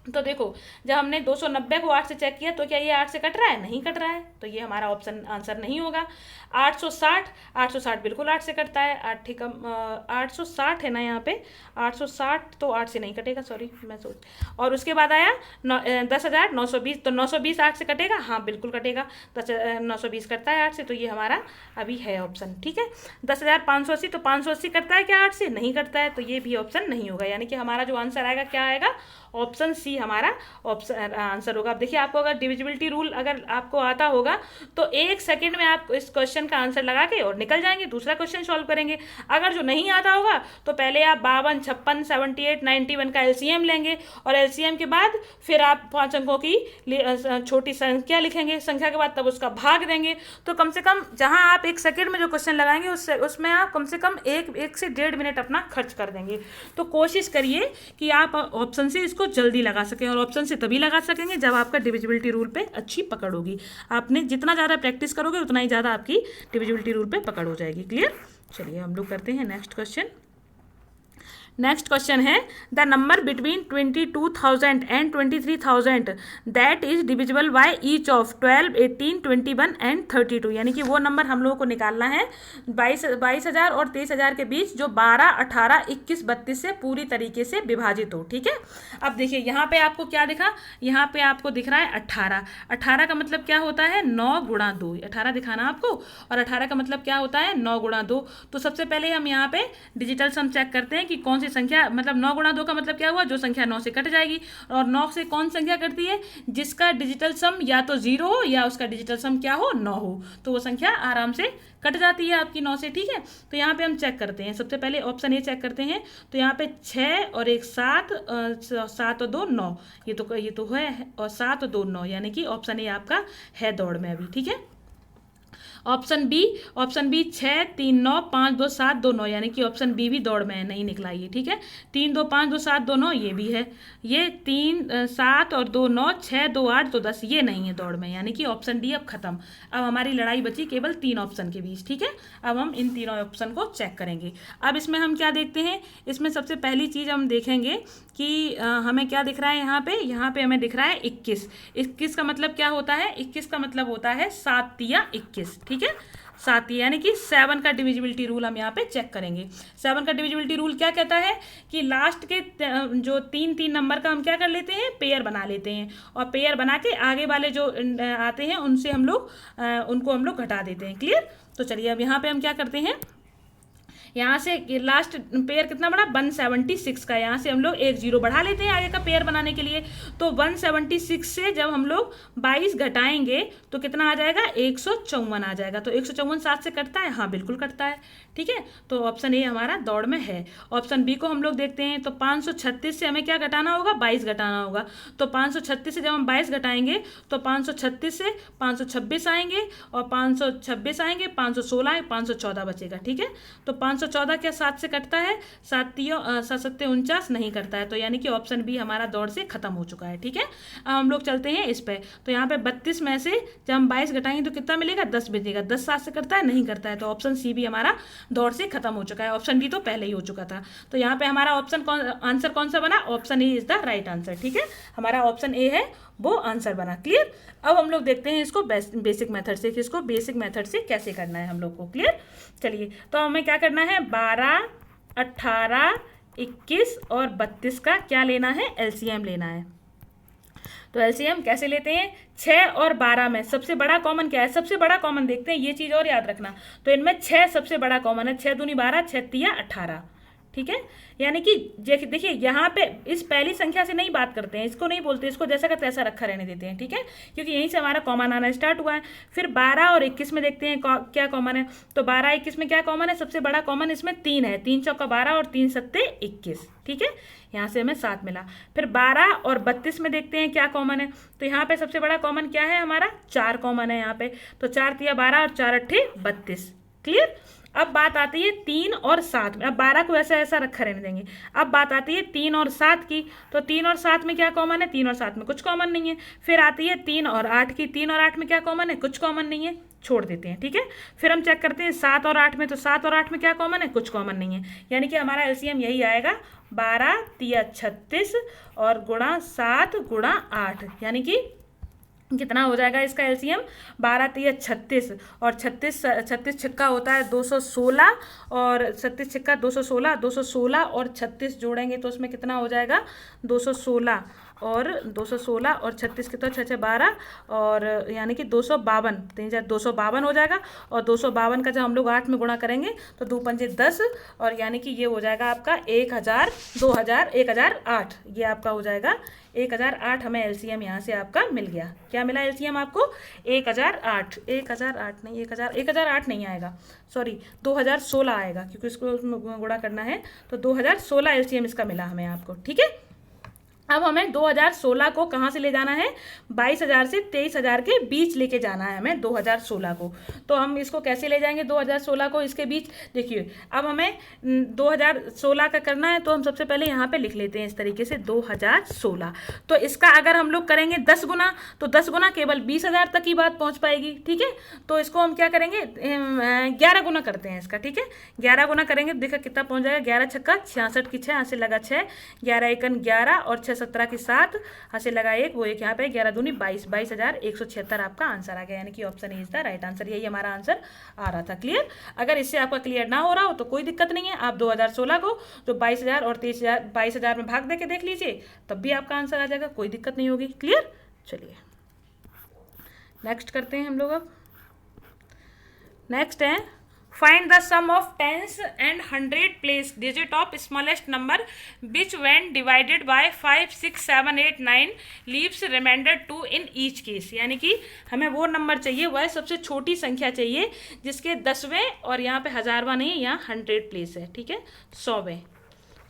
तो देखो, जब हमने 290 को 8 से चेक किया तो क्या ये 8 से कट रहा है? नहीं कट रहा है, तो ये हमारा ऑप्शन आंसर नहीं होगा। 860 बिल्कुल 8 से कटता है। 860 है ना यहाँ पे, 860 तो 8 से नहीं कटेगा, सॉरी मैं सोच। और उसके बाद आया 10,920, तो 920 8 से कटेगा? हाँ बिल्कुल कटेगा, 920 कटता है 8 से, तो ये हमारा अभी है ऑप्शन। ठीक है, 10,580, तो 580 कटता है क्या 8 से? नहीं कटता है, तो ये भी ऑप्शन नहीं होगा। यानी कि हमारा जो आंसर आएगा क्या आएगा? ऑप्शन सी हमारा ऑप्शन आंसर होगा। अब देखिए, आपको अगर डिविजिबिलिटी रूल अगर आपको आता होगा तो 1 सेकंड में आप इस क्वेश्चन का आंसर लगा के और निकल जाएंगे, दूसरा क्वेश्चन सॉल्व करेंगे। अगर जो नहीं आता होगा तो पहले आप 52, 56, 78, 91 का एलसीएम लेंगे, और एलसीएम के बाद फिर आप 5 अंकों की छोटी संख्या लिखेंगे, संख्या के बाद तब उसका भाग देंगे। तो कम से कम जहां आप 1 सेकंड में जो क्वेश्चन लगाएंगे उसमें आप कम से कम 1 से 1.5 मिनट अपना खर्च कर देंगे। तो कोशिश करिए कि आप ऑप्शन से इसको जल्दी लगा सकें, और ऑप्शन से तभी लगा सकेंगे जब आपका डिविजिबिलिटी रूल पे अच्छी पकड़ होगी। आपने जितना ज़्यादा प्रैक्टिस करोगे उतना ही ज़्यादा आपकी डिविजिबिलिटी रूल पे पकड़ हो जाएगी। क्लियर? चलिए हम लोग करते हैं नेक्स्ट क्वेश्चन। नेक्स्ट क्वेश्चन है the number between 22,000 and 23,000 that is divisible by each of 12, 18, 21 and 32। यानी कि वो नंबर हम लोगों को निकालना है 22,000 और 23,000 के बीच जो 12, 18, 21, 32 से पूरी तरीके से विभाजित हो। ठीक है, अब देखिए यहाँ पे आपको क्या दिखा, यहाँ पे आपको दिख रहा है 18। 18 का मतलब क्या होता है? 9 गुणा 2। 18 दिखाना आपको, और 18 का मतलब क्या होता है? 9 गुणा 2। तो सबसे पहले हम यहाँ पे डिजिटल सम चेक करते हैं कि कौन सी संख्या, मतलब 9 गुणा 2 का मतलब क्या हुआ? जो संख्या 9 से कट जाएगी। और 9 से कौन संख्या कटती है? जिसका डिजिटल सम या तो 0 हो या उसका डिजिटल सम क्या हो? 9 हो, तो वो संख्या आराम से कट जाती है आपकी 9 से। ठीक है, तो यहाँ पे हम चेक करते हैं। सबसे पहले ऑप्शन ए चेक करते हैं। तो यहाँ पे 6 और 1 7, 7 और 2 9, ये तो है, और 7 और 2 9, यानी कि ऑप्शन ए आपका है दौड़ में अभी। ठीक है, ऑप्शन बी 6, 3, 9, 5, 2, 7, 2, 9, यानी कि ऑप्शन बी भी दौड़ में है, नहीं निकला ये। ठीक है, 3, 2, 5, 2, 7, 2, 9 ये भी है। ये 3, 7 और 2, 9, 6, 2, 8, 2, 10 ये नहीं है दौड़ में, यानी कि ऑप्शन डी अब खत्म। अब हमारी लड़ाई बची केवल 3 ऑप्शन के बीच। ठीक है, अब हम इन तीनों ऑप्शन को चेक करेंगे। अब इसमें हम क्या देखते हैं, इसमें सबसे पहली चीज़ हम देखेंगे कि हमें क्या दिख रहा है यहाँ पे हमें दिख रहा है 21। 21 का मतलब क्या होता है? 21 का मतलब होता है 7 तिया 21। ठीक है, 7 यानी कि 7 का डिविजिबिलिटी रूल हम यहाँ पे चेक करेंगे। 7 का डिविजिबिलिटी रूल क्या कहता है कि लास्ट के जो 3 नंबर का हम क्या कर लेते हैं? पेयर बना लेते हैं, और पेयर बना के आगे वाले जो आते हैं उनसे हम लोग उनको हम लोग घटा देते हैं। क्लियर? तो चलिए अब यहाँ पे हम क्या करते हैं, यहाँ से लास्ट पेयर कितना बड़ा? 176 का। यहाँ से हम लोग 1 0 बढ़ा लेते हैं आगे का पेयर बनाने के लिए। तो 176 से जब हम लोग 22 घटाएंगे तो कितना आ जाएगा? 154 आ जाएगा। तो 154 7 से कटता है? हाँ बिल्कुल कटता है। ठीक है, तो ऑप्शन ए हमारा दौड़ में है। ऑप्शन बी को हम लोग देखते हैं। तो 536 से हमें क्या घटाना होगा? 22 घटाना होगा। तो 536 से जब हम 22 घटाएंगे तो 536 से 526 आएंगे, और 526 आएंगे, 516 514 बचेगा। ठीक है, तो 526 514 क्या 7 से कटता है? 7 सत्ते 49 नहीं करता है, तो यानी कि ऑप्शन बी हमारा दौड़ से खत्म हो चुका है। ठीक है, अब हम लोग चलते हैं इस पे। तो यहाँ पे 32 में से जब हम 22 घटाएंगे तो कितना मिलेगा? 10 मिलेगा। 10 7 से करता है? नहीं करता है, तो ऑप्शन सी भी हमारा दौड़ से खत्म हो चुका है। ऑप्शन डी तो पहले ही हो चुका था। तो यहाँ पे हमारा आंसर कौन सा बना? Option A is the right answer. ठीक है, हमारा ऑप्शन ए है वो आंसर बना। क्लियर। अब हम लोग देखते हैं इसको बेसिक मेथड से, इसको बेसिक मेथड से कैसे करना है हम लोग को। क्लियर। चलिए, तो हमें क्या करना है? 12, 18, 21 और 32 का क्या लेना है? एलसीएम लेना है। तो एलसीएम कैसे लेते हैं? 6 और 12 में सबसे बड़ा कॉमन क्या है? सबसे बड़ा कॉमन देखते हैं, ये चीज़ और याद रखना। तो इनमें 6 सबसे बड़ा कॉमन है। 6 दूनी 12, 6 तिया 18। ठीक है, यानी कि देखिए यहाँ पे इस पहली संख्या से नहीं बात करते हैं, इसको नहीं बोलते, इसको जैसा का तैसा रखा रहने देते हैं। ठीक है, क्योंकि यहीं से हमारा कॉमन आना स्टार्ट हुआ है। फिर 12 और 21 में देखते हैं क्या कॉमन है। तो 12 21 में क्या कॉमन है? सबसे बड़ा कॉमन इसमें 3 है। 3 चौका 12 और 3 सत्ते 21। ठीक है, यहाँ से हमें 7 मिला। फिर 12 और 32 में देखते हैं क्या कॉमन है। तो यहाँ पे सबसे बड़ा कॉमन क्या है हमारा? 4 कॉमन है यहाँ पे। तो 4 तिया 12 और 4 अट्ठे 32। क्लियर। अब बात आती है 3 और 7 में। अब 12 को ऐसा ऐसा रखा रहने देंगे। अब बात आती है 3 और 7 की। तो 3 और 7 में क्या कॉमन है? 3 और 7 में कुछ कॉमन नहीं है। फिर आती है 3 और 8 की। 3 और 8 में क्या कॉमन है? कुछ कॉमन नहीं है, छोड़ देते हैं। ठीक है, फिर हम चेक करते हैं 7 और 8 में। तो 7 और 8 में क्या कॉमन है? कुछ कॉमन नहीं है, यानी कि हमारा एलसीएम यही आएगा 12 तिया 36 और गुणा 7 गुणा 8, यानी कि कितना हो जाएगा इसका एलसीएम? 12 तिया 36 और 36 छिक्का होता है 216 और 36 छिक्का 216, 216 और 36 जोड़ेंगे तो उसमें कितना हो जाएगा? 216 और 216 और 36 कितना? 6 6 12 और यानी कि 252, 252 हो जाएगा। और 252 का जब हम लोग 8 में गुणा करेंगे तो 2 पंजे 10 और यानी कि ये हो जाएगा आपका 1000, 2000, 1008। ये आपका हो जाएगा 1008। हमें एलसीएम यहाँ से आपका मिल गया। क्या मिला एलसीएम आपको? 1008। 1008 नहीं, 1008 नहीं आएगा, सॉरी 2016 आएगा, क्योंकि इसको गुणा करना है। तो 2016 एलसीएम इसका मिला हमें आपको। ठीक है, अब हमें 2016 को कहाँ से ले जाना है? 22,000 से 23,000 के बीच लेके जाना है हमें 2016 को। तो हम इसको कैसे ले जाएंगे 2016 को इसके बीच? देखिए, अब हमें 2016 का करना है, तो हम सबसे पहले यहाँ पे लिख लेते हैं इस तरीके से 2016। तो इसका अगर हम लोग करेंगे 10 गुना, तो 10 गुना केवल 20,000 तक ही बात पहुँच पाएगी। ठीक है, तो इसको हम क्या करेंगे? 11 गुना करते हैं इसका। ठीक है, 11 गुना करेंगे, देखा कितना पहुँच जाएगा? 11 छक्का 66 की 6, यहाँ से लगा 6, 11 एकन 11 और 6 17 की 7, हंसे लगा एक, वो एक यहाँ पे 11 दूनी 22, 22,176 आपका आंसर आ गया, यानी कि option A is the right answer. यही हमारा आंसर आ रहा था। क्लियर। अगर इससे आपका क्लियर ना हो रहा हो तो कोई दिक्कत नहीं है, आप 2016 को जो 22,000 और 22,000 में भाग दे के देख लीजिए, तब भी आपका आंसर आ जाएगा, कोई दिक्कत नहीं होगी। क्लियर। चलिए नेक्स्ट करते हैं हम लोग। अब नेक्स्ट है find the sum of tens and 100 place digit of smallest number which when divided by 5 6 7 8 9 leaves remainder 2 in each case। यानी कि हमें वो नंबर चाहिए, वह सबसे छोटी संख्या चाहिए जिसके 10वें और यहाँ पे हजारवा नहीं है, यहाँ 100 प्लेस है। ठीक है,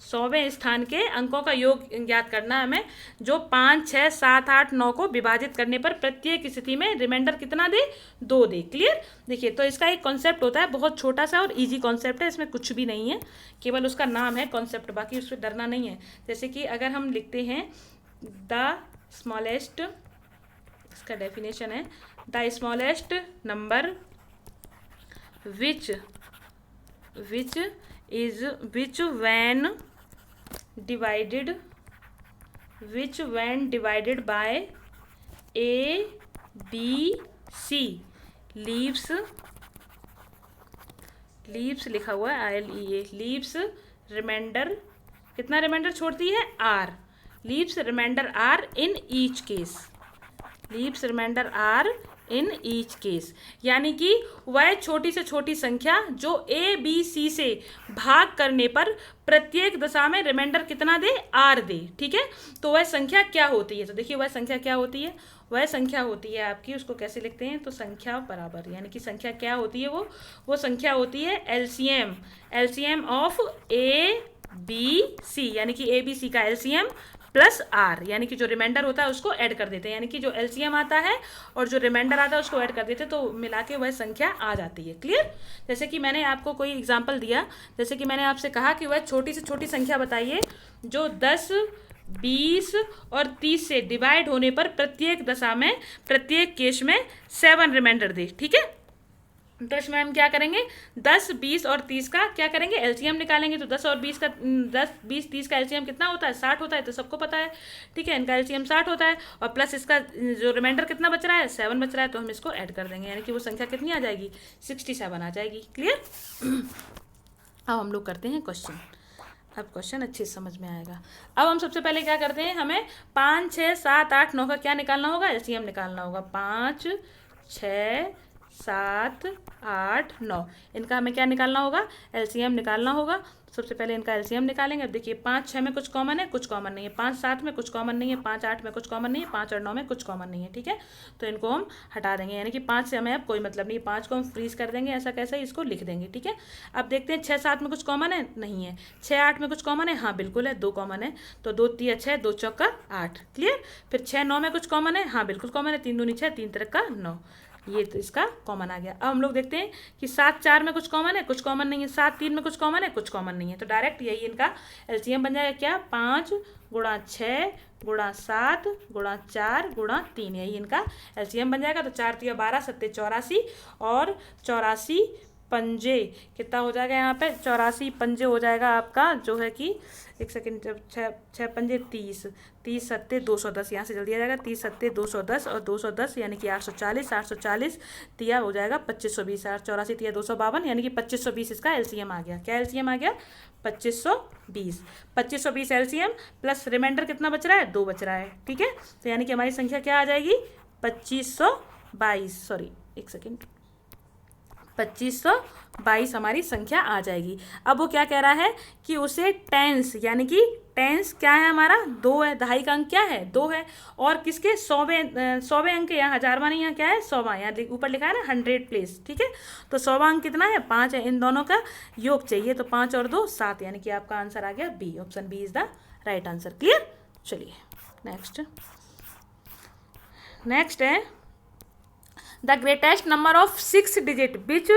100वें स्थान के अंकों का योग ज्ञात करना है हमें, जो 5 6 7 8 9 को विभाजित करने पर प्रत्येक स्थिति में रिमाइंडर कितना दे? 2 दे। क्लियर। देखिए, तो इसका एक कॉन्सेप्ट होता है, बहुत छोटा सा और इजी कॉन्सेप्ट है, इसमें कुछ भी नहीं है, केवल उसका नाम है कॉन्सेप्ट, बाकी उससे डरना नहीं है। जैसे कि अगर हम लिखते हैं द स्मॉलेस्ट, इसका डेफिनेशन है the smallest number which when divided by A B C leaves लिखा हुआ है ILEA, leaves remainder, कितना रिमाइंडर छोड़ती है? R, leaves remainder R in each case, leaves remainder R in each case, यानी कि वह छोटी से छोटी संख्या जो A B C से भाग करने पर प्रत्येक दशा में रिमाइंडर कितना दे? R दे। ठीक है, तो वह संख्या क्या होती है? तो देखिए, वह संख्या क्या होती है? वह संख्या होती है आपकी, उसको कैसे लिखते हैं? तो संख्या बराबर, यानी कि संख्या क्या होती है? वो संख्या होती है LCM of A B C, यानी कि A B C का एलसीएम प्लस आर, यानी कि जो रिमाइंडर होता है उसको ऐड कर देते हैं, यानी कि जो एलसीएम आता है और जो रिमाइंडर आता है उसको ऐड कर देते हैं, तो मिला के वह संख्या आ जाती है। क्लियर? जैसे कि मैंने आपको कोई एग्जांपल दिया, जैसे कि मैंने आपसे कहा कि वह छोटी से छोटी संख्या बताइए जो 10, 20 और 30 से डिवाइड होने पर प्रत्येक दशा में, प्रत्येक केस में 7 रिमाइंडर दे। ठीक है, तो इसमें हम क्या करेंगे, 10, 20 और 30 का क्या करेंगे, एलसीएम निकालेंगे। तो 10 और 20 का 10, 20, 30 का एलसीएम कितना होता है, 60 होता है, तो सबको पता है। ठीक है, इनका एलसीएम 60 होता है, और प्लस इसका जो रिमाइंडर कितना बच रहा है, 7 बच रहा है, तो हम इसको ऐड कर देंगे, यानी कि वो संख्या कितनी आ जाएगी, 67 आ जाएगी। क्लियर? अब हम लोग करते हैं क्वेश्चन। अब क्वेश्चन अच्छे से समझ में आएगा। अब हम सबसे पहले क्या करते हैं, हमें 5, 6, 7, 8, 9 का क्या निकालना होगा, एलसीएम निकालना होगा। 5, 6, 7, 8, 9, इनका हमें क्या निकालना होगा, एलसीएम निकालना होगा। सबसे पहले इनका एलसीएम निकालेंगे। अब देखिए 5, 6 में कुछ कॉमन है, कुछ कॉमन नहीं है। 5, 7 में कुछ कॉमन नहीं है, 5, 8 में कुछ कॉमन नहीं है, 5 और 9 में कुछ कॉमन नहीं है। ठीक है, तो इनको हम हटा देंगे, यानी कि 5 से हमें अब कोई मतलब नहीं। 5 को हम फ्रीज कर देंगे, ऐसा कैसे, इसको लिख देंगे। ठीक है, अब देखते हैं 6, 7 में कुछ कॉमन है, नहीं है। 6, 8 में कुछ कॉमन है, हाँ बिल्कुल है, 2 कॉमन है, तो 2 3 6, 2 चौका 8। क्लियर? फिर 6, 9 में कुछ कॉमन है, हाँ बिल्कुल कॉमन है, 3 दूनी 6, 3 तिरक का 9, ये तो इसका कॉमन आ गया। अब हम लोग देखते हैं कि 7, 4 में कुछ कॉमन है, कुछ कॉमन नहीं है। 7, 3 में कुछ कॉमन है, कुछ कॉमन नहीं है, तो डायरेक्ट यही इनका एलसीएम बन जाएगा क्या, 5 गुणा 6 गुणा 7 गुणा 4 गुणा 3, यही इनका एलसीएम बन जाएगा। तो 4 3 12, 7 84, और 84 पंजे कितना हो जाएगा यहाँ पे, 84 पंजे हो जाएगा आपका, जो है कि एक सेकेंड, जब 6 पंजे 30, 30 सत्ते 210, यहाँ से जल्दी आ जाएगा, 30 सत्ते 210 और 210 यानी कि 840, 840 तिया हो जाएगा 2520, 84 तिया 252, यानी कि 2520 इसका एलसीएम आ गया। क्या एलसीएम आ गया, 2520। 2520 एलसीएम प्लस रिमाइंडर कितना बच रहा है, 2 बच रहा है। ठीक है, तो यानी कि हमारी संख्या क्या आ जाएगी, 2522, सॉरी एक सेकेंड, 2522 हमारी संख्या आ जाएगी। अब वो क्या कह रहा है कि उसे टेंस, यानी कि टेंस क्या है हमारा, 2 है, दहाई का अंक क्या है, 2 है, और किसके 100वें अंक, यहाँ हजारवा नहीं, यहाँ क्या है 100वां, यहाँ ऊपर लिखा है ना 100 प्लेस। ठीक है, तो 100वां अंक कितना है, 5 है, इन दोनों का योग चाहिए, तो 5 और 2 7, यानी कि आपका आंसर आ गया B, option B is the right answer. Clear? चलिए नेक्स्ट है the greatest number of 6 digit which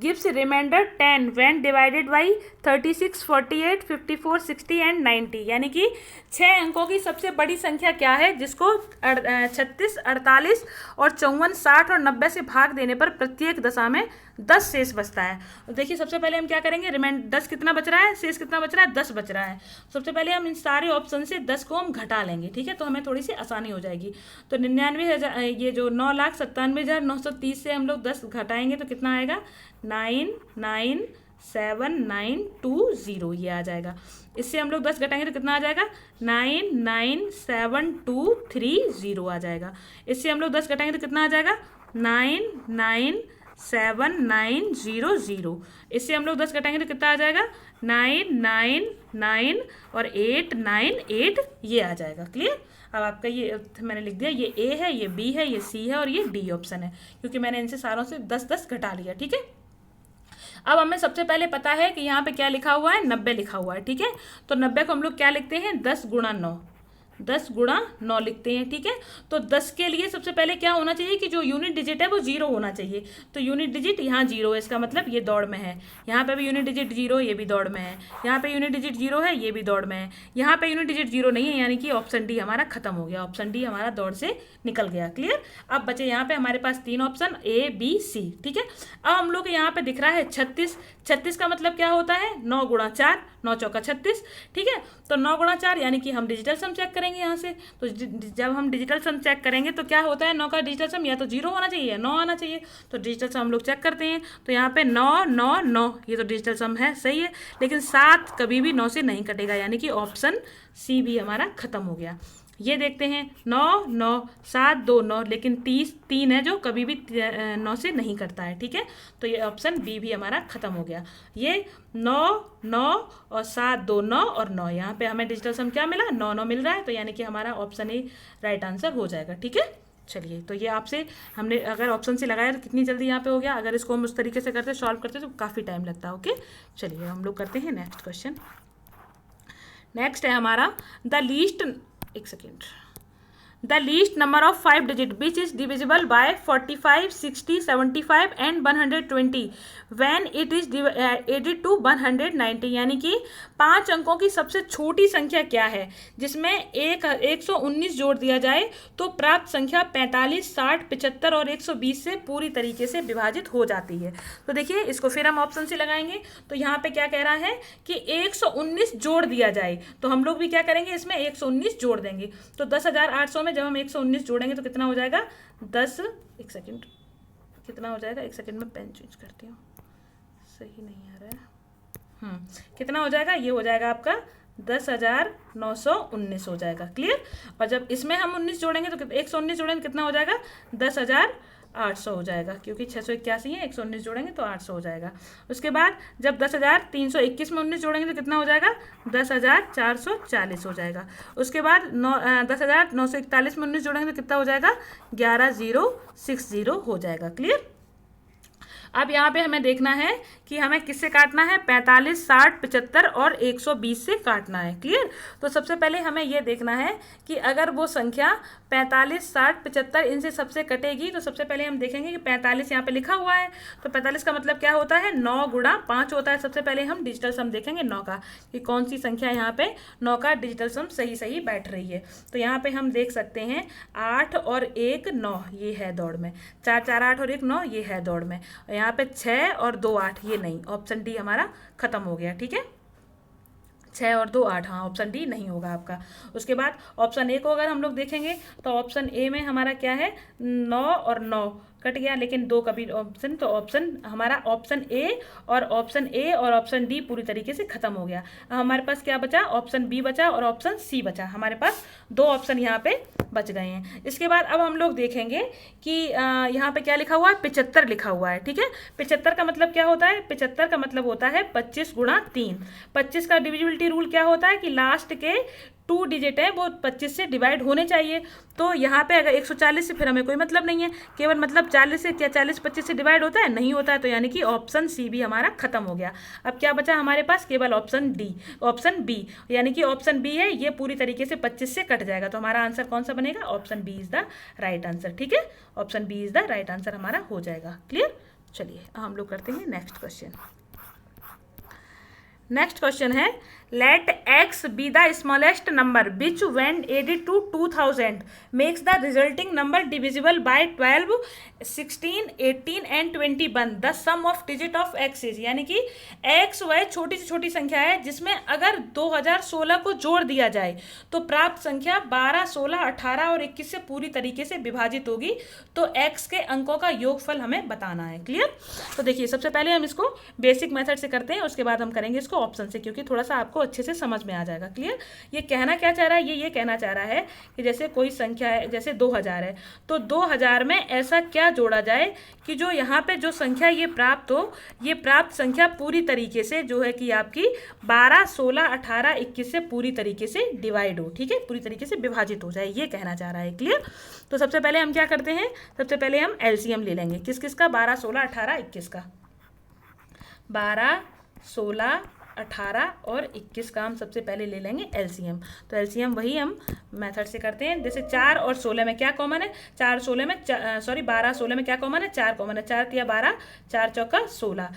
gives remainder 10 when divided by 36, 48, 54, 60 and 90, यानी कि 6 अंकों की सबसे बड़ी संख्या क्या है जिसको 36, 48 और 54, 60 और 90 से भाग देने पर प्रत्येक दशा में 10 शेष बचता है। तो देखिए सबसे पहले हम क्या करेंगे, 10 कितना बच रहा है, शेष कितना बच रहा है, 10 बच रहा है। सबसे पहले हम इन सारे ऑप्शन से 10 को हम घटा लेंगे। ठीक है, तो हमें थोड़ी सी आसानी हो जाएगी। तो 99,000, ये जो 9,97,930 से हम लोग 10 घटाएंगे तो कितना आएगा, 997,920, ये आ जाएगा। इससे हम लोग 10 घटाएंगे तो कितना आ जाएगा, 997,230 आ जाएगा। इससे हम लोग 10 घटाएंगे तो कितना आ जाएगा, 997,900। इससे हम लोग 10 घटाएंगे तो कितना आ जाएगा, 999 और 898, ये आ जाएगा। क्लियर? अब आपका ये मैंने लिख दिया, ये ए है, ये बी है, ये सी है और ये डी ऑप्शन है, क्योंकि मैंने इनसे सारों से 10-10 घटा लिया। ठीक है, अब हमें सबसे पहले पता है कि यहाँ पे क्या लिखा हुआ है, 90 लिखा हुआ है। ठीक है, तो 90 को हम लोग क्या लिखते हैं, 10 गुणा 9, 10 गुणा 9 लिखते हैं। ठीक है, तो 10 के लिए सबसे पहले क्या होना चाहिए कि जो यूनिट डिजिट है वो 0 होना चाहिए। तो यूनिट डिजिट यहाँ 0 है, इसका मतलब ये दौड़ में है। यहाँ पे भी यूनिट डिजिट 0, ये भी दौड़ में है। यहाँ पे यूनिट डिजिट 0 है, ये भी दौड़ में है। यहाँ पे यूनिट डिजिट 0 नहीं है, यानी कि ऑप्शन डी हमारा खत्म हो गया, ऑप्शन डी हमारा दौड़ से निकल गया। क्लियर? अब बचे यहाँ पे हमारे पास 3 ऑप्शन, ए बी सी। ठीक है, अब हम लोग यहाँ पे दिख रहा है 36, 36 का मतलब क्या होता है, 9 गुणा 4, 9 चौका 36। ठीक है, तो 9 गुणा 4 यानी कि हम डिजिटल सम चेक करेंगे यहाँ से। तो जब हम डिजिटल सम चेक करेंगे तो क्या होता है, 9 का डिजिटल सम या तो 0 होना चाहिए या 9 आना चाहिए। तो डिजिटल सम हम लोग चेक करते हैं, तो यहाँ पे 9 9 9, ये तो डिजिटल सम है, सही है। लेकिन 7 कभी भी 9 से नहीं कटेगा, यानी कि ऑप्शन सी भी हमारा खत्म हो गया। ये देखते हैं 9 9 7 2 9, लेकिन 3 है जो कभी भी 9 से नहीं कटता है। ठीक है, तो ये ऑप्शन बी भी हमारा खत्म हो गया। ये 9 9 और 7 2 9 और 9, यहाँ पे हमें डिजिटल सम क्या मिला, 9 9 मिल रहा है, तो यानी कि हमारा ऑप्शन ए राइट आंसर हो जाएगा। ठीक है, चलिए, तो ये आपसे हमने अगर ऑप्शन से लगाया तो कितनी जल्दी यहाँ पे हो गया। अगर इसको हम उस तरीके से करते, सॉल्व करते तो काफ़ी टाइम लगता है। ओके, चलिए हम लोग करते हैं नेक्स्ट क्वेश्चन। नेक्स्ट है हमारा द लीस्ट एक second, the least number of 5 digit which is divisible by 45, 60, 75 and 120 when it is added to 190, यानी कि 5 अंकों की सबसे छोटी संख्या क्या है जिसमें 119 जोड़ दिया जाए तो प्राप्त संख्या 45, 60, 75 और 120 से पूरी तरीके से विभाजित हो जाती है। तो देखिए इसको फिर हम ऑप्शन से लगाएंगे। तो यहाँ पे क्या कह रहा है कि 119 जोड़ दिया जाए, तो हम लोग भी क्या करेंगे, इसमें 119 जोड़ देंगे। तो 10,800 में जब हम 119 जोड़ेंगे तो कितना हो जाएगा, 10, एक सेकेंड, कितना हो जाएगा, एक सेकेंड में पेन चेंज करती हूँ, सही नहीं आ रहा है। कितना हो जाएगा, ये हो जाएगा आपका 10,919 हो जाएगा। क्लियर। और जब इसमें हम 19 जोड़ेंगे तो 119 जोड़ेंगे कितना हो जाएगा, 10,800 हो जाएगा, क्योंकि 681 है, 119 जोड़ेंगे तो 800 हो जाएगा। उसके बाद जब 10,321 में 19 जोड़ेंगे तो कितना हो जाएगा, 10,440 हो जाएगा। उसके बाद 10,941 में 19 जोड़ेंगे तो कितना हो जाएगा, 11,060 हो जाएगा। क्लियर। अब यहाँ पे हमें देखना है कि हमें किससे काटना है, 45, 60, 75 और 120 से काटना है। क्लियर। तो सबसे पहले हमें ये देखना है कि अगर वो संख्या 45, 60, 75 इनसे सबसे कटेगी तो सबसे पहले हम देखेंगे कि 45 यहाँ पे लिखा हुआ है, तो 45 का मतलब क्या होता है, 9 गुणा 5 होता है। सबसे पहले हम डिजिटल सम देखेंगे 9 का, कि कौन सी संख्या यहाँ पे 9 का डिजिटल सम सही सही बैठ रही है। तो यहाँ पे हम देख सकते हैं 8 और 1 9 ये है दौड़ में, 4 4 8 और 1 9 ये है दौड़ में, यहाँ पे 6 और 2 8 ये नहीं, ऑप्शन डी हमारा खत्म हो गया। ठीक है, 6 और 2 8, हाँ ऑप्शन डी नहीं होगा आपका। उसके बाद ऑप्शन ए को अगर हम लोग देखेंगे तो ऑप्शन ए में हमारा क्या है, 9 और 9 कट गया, लेकिन 2 का भी ऑप्शन, तो ऑप्शन हमारा ऑप्शन ए और ऑप्शन डी पूरी तरीके से खत्म हो गया। हमारे पास क्या बचा, ऑप्शन बी बचा और ऑप्शन सी बचा। हमारे पास 2 ऑप्शन यहाँ पे बच गए हैं। इसके बाद अब हम लोग देखेंगे कि यहाँ पे क्या लिखा हुआ है, 75 लिखा हुआ है। ठीक है, 75 का मतलब क्या होता है, 75 का मतलब होता है 25 गुणा 3। 25 का डिविजिबिलिटी रूल क्या होता है कि लास्ट के 2 डिजिट है वो 25 से डिवाइड होने चाहिए। तो यहाँ पे अगर 140 से फिर हमें कोई मतलब नहीं है, केवल मतलब 40 से, क्या 40 25 से डिवाइड होता है, नहीं होता है। तो यानी कि ऑप्शन सी भी हमारा खत्म हो गया। अब क्या बचा हमारे पास, केवल ऑप्शन डी, ऑप्शन बी, यानी कि ऑप्शन बी है ये पूरी तरीके से 25 से कट जाएगा। तो हमारा आंसर कौन सा बनेगा, option B is the right answer. ठीक है, option B is the right answer हमारा हो जाएगा। क्लियर। चलिए हम लोग करते हैं नेक्स्ट क्वेश्चन। नेक्स्ट क्वेश्चन है, let x be the smallest number which when added to 2000 makes the resulting number divisible by 12, 16, 18 and 21। The sum of digit of x is, यानी कि x वह छोटी से छोटी संख्या है जिसमें अगर 2016 को जोड़ दिया जाए तो प्राप्त संख्या 12, 16, 18 और 21 से पूरी तरीके से विभाजित होगी। तो x के अंकों का योगफल हमें बताना है। क्लियर। तो देखिए सबसे पहले हम इसको बेसिक मेथड से करते हैं, उसके बाद हम करेंगे इसको ऑप्शन से, क्योंकि थोड़ा सा आपको अच्छे से समझ में आ जाएगा। क्लियर। ये कहना क्या चाह रहा है, ये कहना चाह रहा है कि जैसे कोई संख्या है, जैसे 2000 है, तो 2000 में ऐसा क्या जोड़ा जाए कि जो यहाँ पे जो संख्या ये प्राप्त हो, ये प्राप्त संख्या पूरी तरीके से जो है कि आपकी 12, 16, 18, 21 से पूरी तरीके से डिवाइड हो। ठीक है, पूरी तरीके से विभाजित हो जाए, ये कहना चाह रहा है। क्लियर। तो सबसे पहले हम क्या करते हैं, सबसे पहले हम एलसीएम ले लेंगे। किस किस का, 12, 16, 18, 21 का। 12, 16, 18 और 21 का हम सबसे पहले ले लेंगे एलसीएम। तो एलसीएम वही हम मेथड से करते हैं। जैसे 4 और 16 में क्या कॉमन है, 4 16 में 12 16 में क्या कॉमन है, 4 कॉमन है, 4 तिया 12, 4 चौका 16।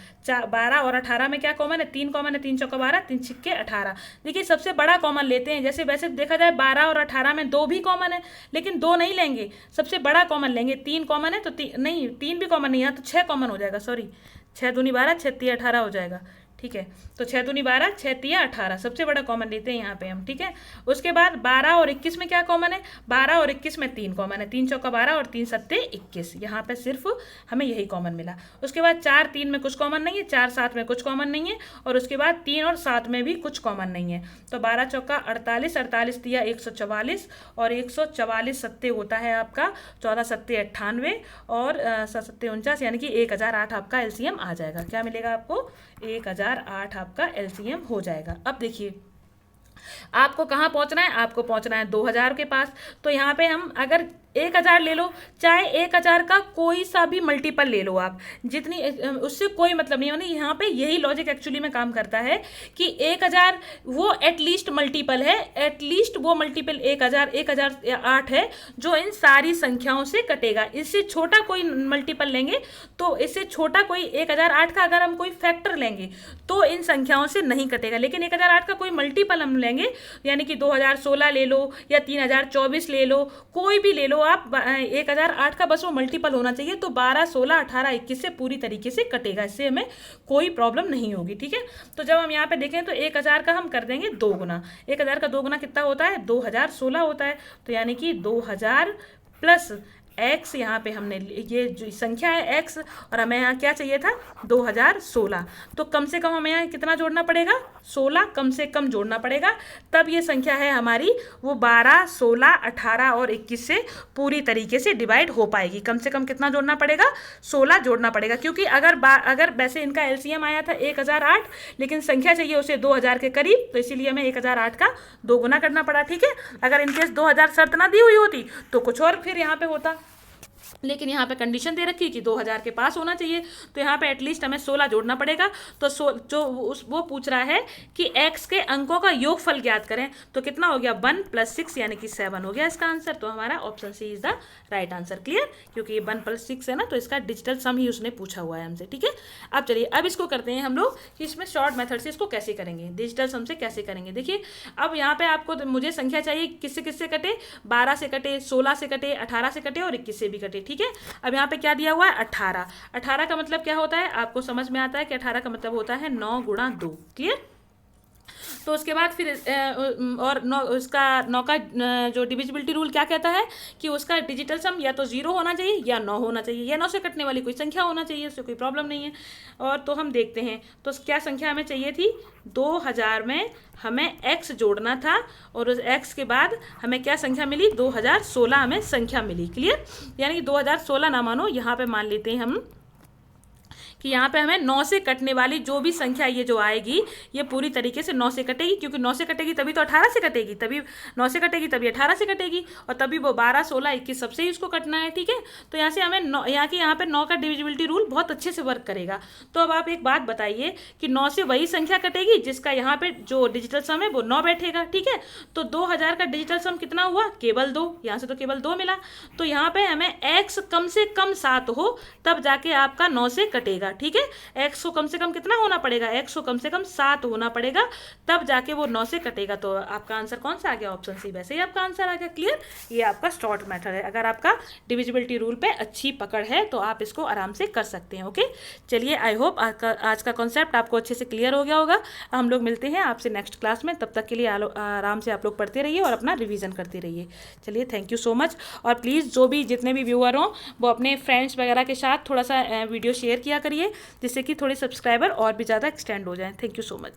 12 और 18 में क्या कॉमन है, 3 कॉमन है, 3 चौका 12, 3 छिक्के 18। देखिए सबसे बड़ा कॉमन लेते हैं। जैसे वैसे देखा जाए 12 और 18 में 2 भी कॉमन है, लेकिन 2 नहीं लेंगे, सबसे बड़ा कॉमन लेंगे। 3 कॉमन है तो नहीं, 3 भी कॉमन नहीं है तो 6 कॉमन हो जाएगा, सॉरी 6 दूनी 12, 6 तिया 18 हो जाएगा। ठीक है, तो 6 दूनी 12, 6 तिया 18 सबसे बड़ा कॉमन लेते हैं यहाँ पे हम। ठीक है, उसके बाद 12 और 21 में क्या कॉमन है, 12 और 21 में 3 कॉमन है, 3 चौका 12 और 3 सत्ते 21। यहाँ पे सिर्फ हमें यही कॉमन मिला। उसके बाद 4 3 में कुछ कॉमन नहीं है, 4 7 में कुछ कॉमन नहीं है, और उसके बाद 3 और 7 में भी कुछ कॉमन नहीं है। तो 12 चौका 48, 48 तिया 144 और 144 सत्ते होता है आपका 14 सत्ते 98 और 7 49, यानी कि 1008 आपका एलसीएम आ जाएगा। क्या मिलेगा आपको, 1008 आपका एलसीएम हो जाएगा। अब देखिए आपको कहाँ पहुँचना है, आपको पहुँचना है 2000 के पास। तो यहाँ पे हम अगर 1000 ले लो, चाहे 1000 का कोई सा भी मल्टीपल ले लो आप, जितनी उससे कोई मतलब नहीं है। यहाँ पे यही लॉजिक एक्चुअली में काम करता है कि 1000 वो एटलीस्ट मल्टीपल है, एटलीस्ट वो मल्टीपल 1000 1008 है जो इन सारी संख्याओं से कटेगा। इससे छोटा कोई मल्टीपल लेंगे तो इससे छोटा कोई 1008 का अगर हम कोई फैक्टर लेंगे तो इन संख्याओं से नहीं कटेगा। लेकिन 1008 का कोई मल्टीपल हम लेंगे, यानी कि 2016 ले लो या 3024 ले लो, कोई भी ले लो आप, 1008 का बस वो मल्टीपल होना चाहिए, तो 12, 16, 18, 21 से पूरी तरीके से कटेगा। इससे हमें कोई प्रॉब्लम नहीं होगी, ठीक है। तो जब हम यहाँ पे देखें तो 1000 का हम कर देंगे 2 गुना। 1000 का 2 गुना कितना होता है, 2016 होता है। तो यानी कि 2000 प्लस x, यहाँ पे हमने ये जो संख्या है x, और हमें यहाँ क्या चाहिए था 2016। तो कम से कम हमें यहाँ कितना जोड़ना पड़ेगा, 16 कम से कम जोड़ना पड़ेगा, तब ये संख्या है हमारी वो 12, 16, 18 और 21 से पूरी तरीके से डिवाइड हो पाएगी। कम से कम कितना जोड़ना पड़ेगा, 16 जोड़ना पड़ेगा, क्योंकि अगर वैसे इनका एलसीएम आया था 1008, लेकिन संख्या चाहिए उसे 2000 के करीब, तो इसीलिए हमें 1008 का 2 गुना करना पड़ा, ठीक है। अगर इनकेस 2000 शर्त ना दी हुई होती तो कुछ और फिर यहाँ पे होता, लेकिन यहाँ पे कंडीशन दे रखी कि 2000 के पास होना चाहिए, तो यहाँ पे एटलीस्ट हमें 16 जोड़ना पड़ेगा। तो जो वो पूछ रहा है कि x के अंकों का योगफल ज्ञात करें, तो कितना हो गया 1 + 6 यानी कि 7 हो गया इसका आंसर। तो हमारा option C is the right answer. Clear, क्योंकि ये 1 + 6 है ना, तो इसका डिजिटल सम ही उसने पूछा हुआ है हमसे, ठीक है। अब चलिए अब इसको करते हैं हम लोग कि इसमें शॉर्ट मेथड से इसको कैसे करेंगे, डिजिटल सम से कैसे करेंगे। देखिए अब यहाँ पे आपको मुझे संख्या चाहिए किससे किससे कटे, 12 से कटे, 16 से कटे, 18 से कटे और 21 से भी कटे, ठीक है। अब यहाँ पे क्या दिया हुआ है 18। 18 का मतलब क्या होता है, आपको समझ में आता है कि 18 का मतलब होता है 9 गुणा 2। क्लियर, तो उसके बाद फिर और 9 का जो डिविजिबिलिटी रूल क्या कहता है कि उसका डिजिटल सम या तो 0 होना चाहिए या 9 होना चाहिए, या 9 से कटने वाली कोई संख्या होना चाहिए, उससे कोई प्रॉब्लम नहीं है। और तो हम देखते हैं तो क्या संख्या हमें चाहिए थी, 2000 में हमें x जोड़ना था, और उस x के बाद हमें क्या संख्या मिली, 2016 हमें संख्या मिली। क्लियर, यानी कि 2016 ना मानो, यहाँ पे मान लेते हैं हम कि यहाँ पे हमें 9 से कटने वाली जो भी संख्या ये जो आएगी ये पूरी तरीके से 9 से कटेगी, क्योंकि 9 से कटेगी तभी तो 18 से कटेगी, तभी 9 से कटेगी तभी 18 से कटेगी, और तभी वो 12, 16, 21 सबसे ही उसको कटना है, ठीक है। तो यहाँ से हमें यहाँ पे 9 का डिविजिबिलिटी रूल बहुत अच्छे से वर्क करेगा। तो अब आप एक बात बताइए कि 9 से वही संख्या कटेगी जिसका यहाँ पे जो डिजिटल सम है वो 9 बैठेगा, ठीक है। तो 2000 का डिजिटल सम कितना हुआ, केवल 2, यहाँ से तो केवल 2 मिला। तो यहाँ पे हमें x कम से कम 7 हो तब जाके आपका 9 से कटेगा, ठीक है। x को कम से कम कितना होना पड़ेगा, x को कम से कम 7 होना पड़ेगा, तब जाके वो 9 से कटेगा। तो आपका आंसर कौन सा आ गया, ऑप्शन सी। वैसे ही आपका आंसर आ गया। क्लियर, ये आपका शॉर्ट मेथड है। अगर आपका डिविजिबिलिटी रूल पे अच्छी पकड़ है तो आप इसको आराम से कर सकते हैं। ओके, चलिए आई होप आज का कॉन्सेप्ट आपको अच्छे से क्लियर हो गया होगा। हम लोग मिलते हैं आपसे नेक्स्ट क्लास में, तब तक के लिए आराम से आप लोग पढ़ते रहिए और अपना रिवीजन करते रहिए। चलिए, थैंक यू सो मच। और प्लीज़ जितने भी व्यूअर हों वो अपने फ्रेंड्स वगैरह के साथ थोड़ा सा वीडियो शेयर किया करिए, जिससे कि थोड़े सब्सक्राइबर और भी ज़्यादा एक्सटेंड हो जाएं। Thank you so much.